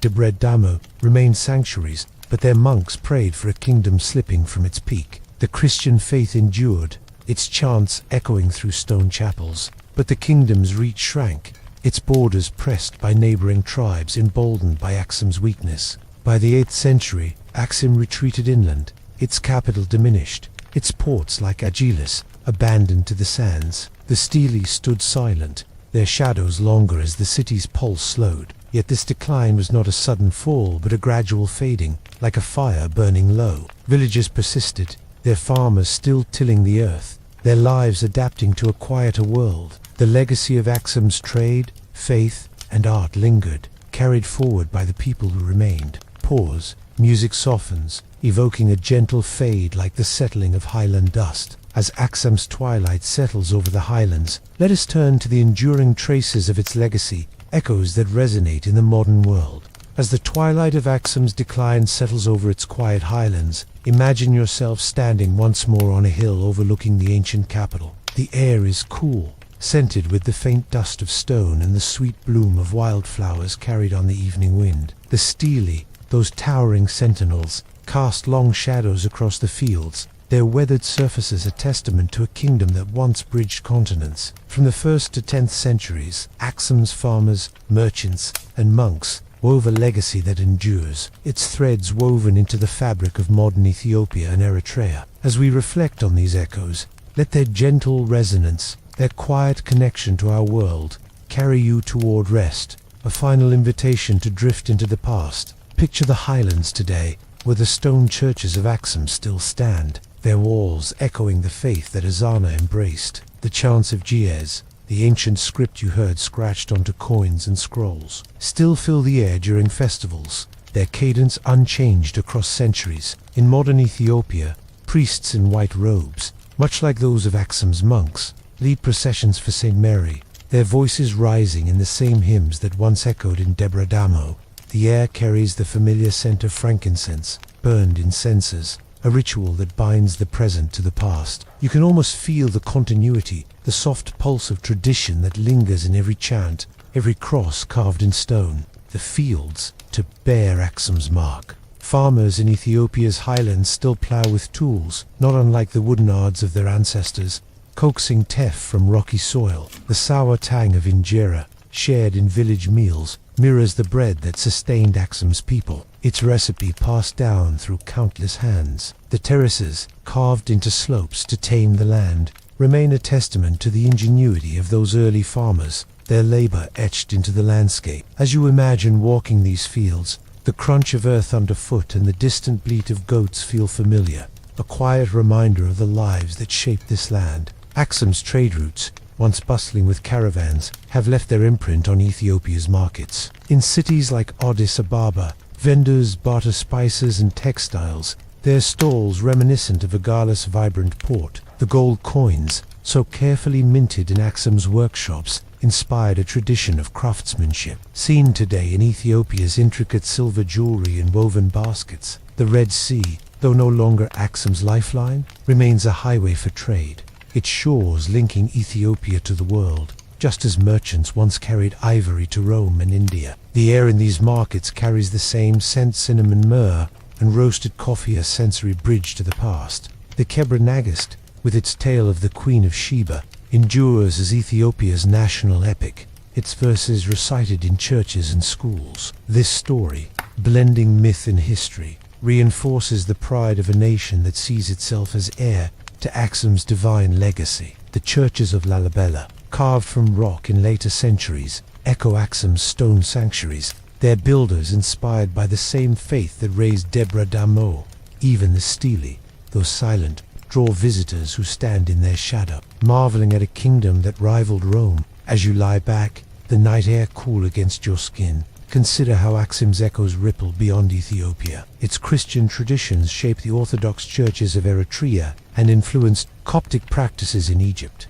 Debred Damo, remained sanctuaries, but their monks prayed for a kingdom slipping from its peak. The Christian faith endured, its chants echoing through stone chapels, but the kingdom's reach shrank, its borders pressed by neighboring tribes emboldened by Aksum's weakness. By the 8th century, Aksum retreated inland, its capital diminished, its ports like Agilis abandoned to the sands. The stele stood silent, their shadows longer as the city's pulse slowed. Yet this decline was not a sudden fall, but a gradual fading, like a fire burning low. Villages persisted, their farmers still tilling the earth, their lives adapting to a quieter world. The legacy of Aksum's trade, faith, and art lingered, carried forward by the people who remained. Pause, music softens, evoking a gentle fade like the settling of highland dust. As Aksum's twilight settles over the highlands, let us turn to the enduring traces of its legacy, echoes that resonate in the modern world. As the twilight of Aksum's decline settles over its quiet highlands, imagine yourself standing once more on a hill overlooking the ancient capital. The air is cool, scented with the faint dust of stone and the sweet bloom of wildflowers carried on the evening wind. The stele, those towering sentinels, cast long shadows across the fields, their weathered surfaces a testament to a kingdom that once bridged continents. From the 1st to 10th centuries, Aksum's farmers, merchants, and monks wove a legacy that endures, its threads woven into the fabric of modern Ethiopia and Eritrea. As we reflect on these echoes, let their gentle resonance, their quiet connection to our world, carry you toward rest, a final invitation to drift into the past. Picture the highlands today, where the stone churches of Aksum still stand, their walls echoing the faith that Azana embraced. The chants of Giez, the ancient script you heard scratched onto coins and scrolls, still fill the air during festivals, their cadence unchanged across centuries. In modern Ethiopia, priests in white robes, much like those of Aksum's monks, lead processions for St. Mary, their voices rising in the same hymns that once echoed in Debre Damo. The air carries the familiar scent of frankincense, burned in censers, a ritual that binds the present to the past. You can almost feel the continuity, the soft pulse of tradition that lingers in every chant, every cross carved in stone. The fields to bear Aksum's mark. Farmers in Ethiopia's highlands still plough with tools, not unlike the wooden ards of their ancestors, coaxing teff from rocky soil. The sour tang of injera, shared in village meals, mirrors the bread that sustained Aksum's people, its recipe passed down through countless hands. The terraces, carved into slopes to tame the land, remain a testament to the ingenuity of those early farmers, their labor etched into the landscape. As you imagine walking these fields, the crunch of earth underfoot and the distant bleat of goats feel familiar, a quiet reminder of the lives that shaped this land. Aksum's trade routes, once bustling with caravans, have left their imprint on Ethiopia's markets. In cities like Addis Ababa, vendors barter spices and textiles, their stalls reminiscent of Agala's vibrant port. The gold coins, so carefully minted in Aksum's workshops, inspired a tradition of craftsmanship, seen today in Ethiopia's intricate silver jewelry and woven baskets. The Red Sea, though no longer Aksum's lifeline, remains a highway for trade, its shores linking Ethiopia to the world, just as merchants once carried ivory to Rome and India. The air in these markets carries the same scent, cinnamon, myrrh, and roasted coffee, a sensory bridge to the past. The Kebra Nagast, with its tale of the Queen of Sheba, endures as Ethiopia's national epic, its verses recited in churches and schools. This story, blending myth and history, reinforces the pride of a nation that sees itself as heir to Aksum's divine legacy. The churches of Lalibela, carved from rock in later centuries, echo Aksum's stone sanctuaries, their builders inspired by the same faith that raised Debre Damo. Even the stelae, though silent, draw visitors who stand in their shadow, marveling at a kingdom that rivaled Rome. As you lie back, the night air cool against your skin, consider how Aksum's echoes ripple beyond Ethiopia. Its Christian traditions shaped the Orthodox churches of Eritrea and influenced Coptic practices in Egypt.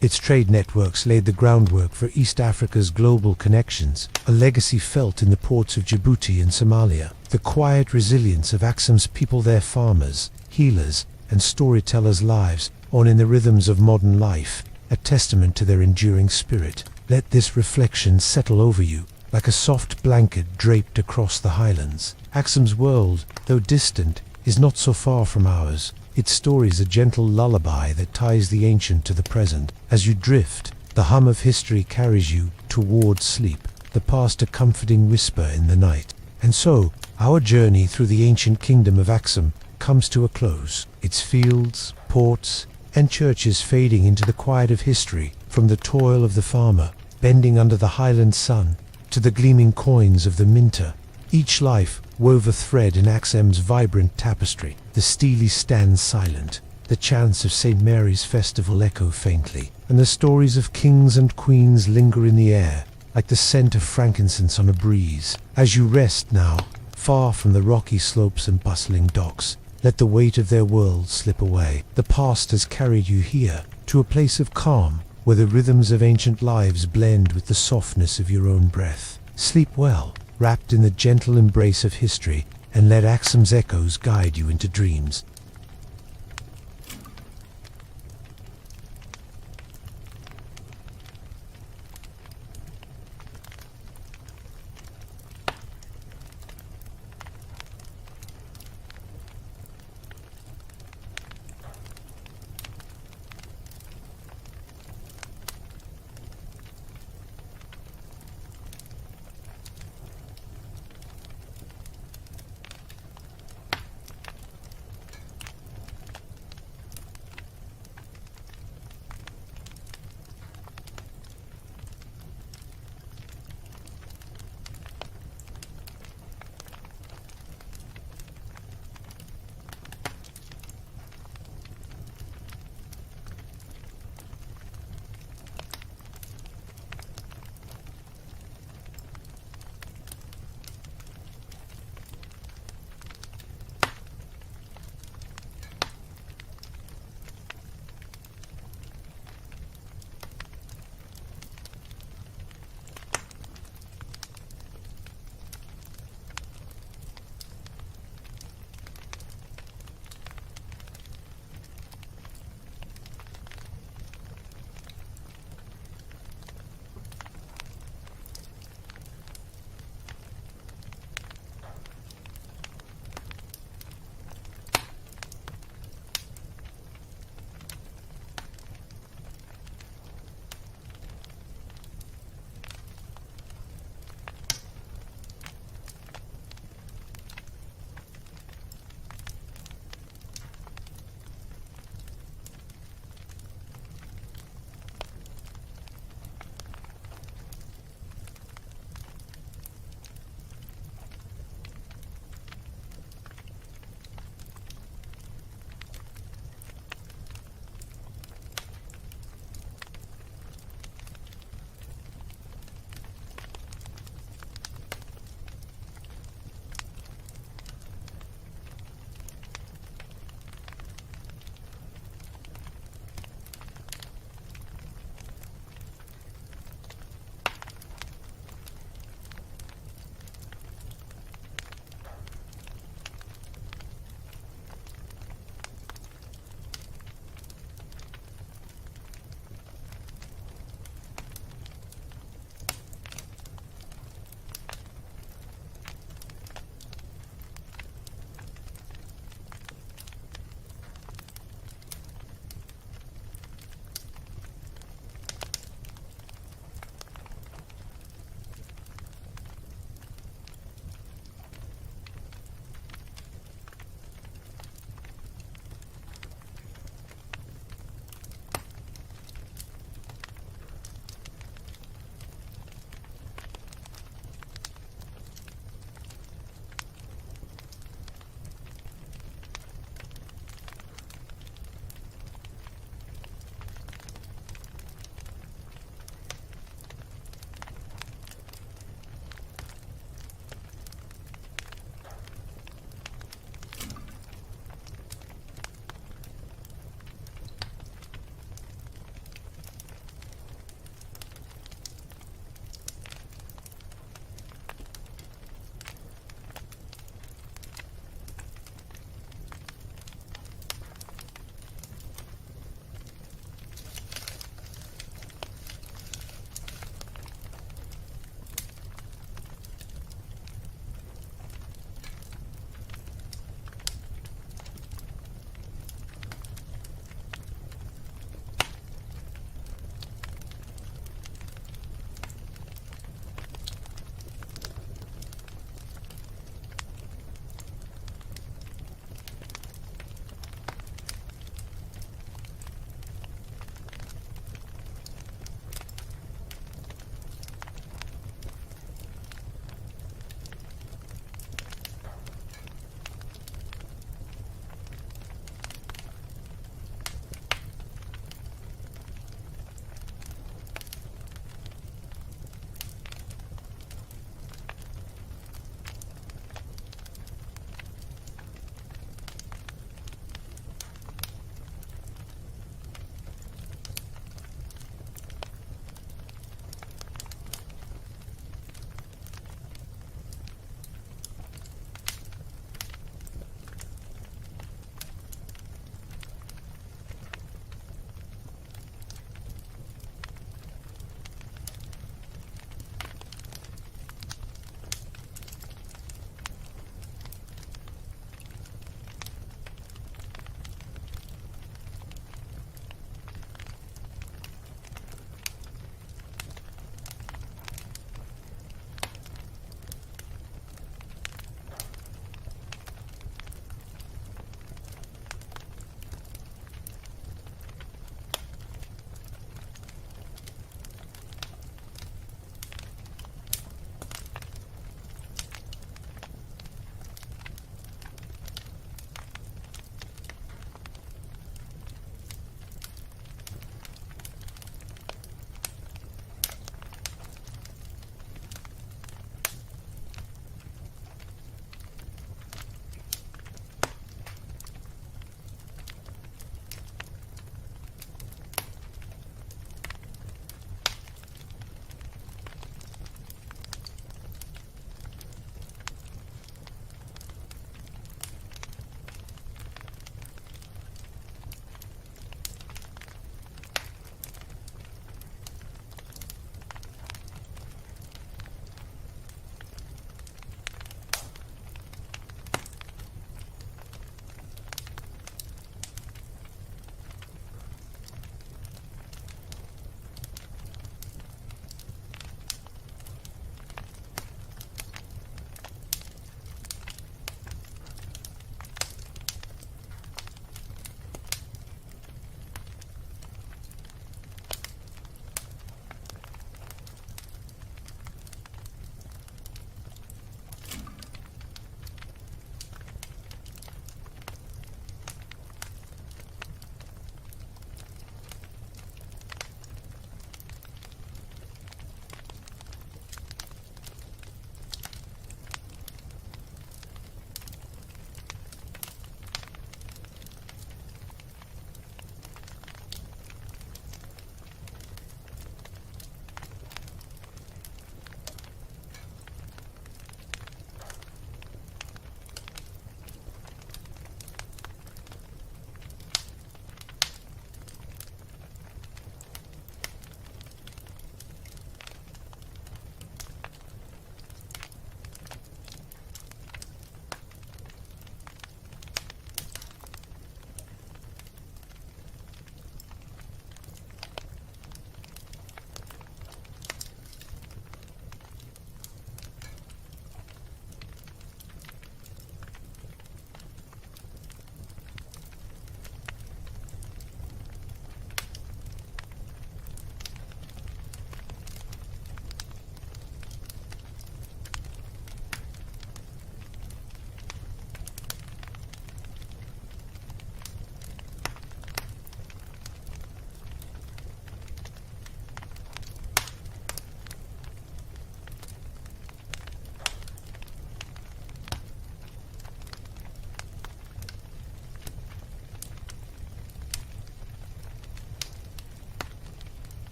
Its trade networks laid the groundwork for East Africa's global connections, a legacy felt in the ports of Djibouti and Somalia. The quiet resilience of Aksum's people, their farmers, healers, and storytellers' lives, on in the rhythms of modern life, a testament to their enduring spirit. Let this reflection settle over you, like a soft blanket draped across the highlands. Aksum's world, though distant, is not so far from ours. Its story is a gentle lullaby that ties the ancient to the present. As you drift, the hum of history carries you towards sleep, the past a comforting whisper in the night. And so, our journey through the ancient kingdom of Aksum comes to a close, its fields, ports, and churches fading into the quiet of history, from the toil of the farmer, bending under the highland sun, to the gleaming coins of the minter. Each life wove a thread in Aksum's vibrant tapestry. The stelae stand silent, the chants of St. Mary's festival echo faintly, and the stories of kings and queens linger in the air, like the scent of frankincense on a breeze. As you rest now, far from the rocky slopes and bustling docks, let the weight of their world slip away. The past has carried you here, to a place of calm, where the rhythms of ancient lives blend with the softness of your own breath. Sleep well, wrapped in the gentle embrace of history, and let Aksum's echoes guide you into dreams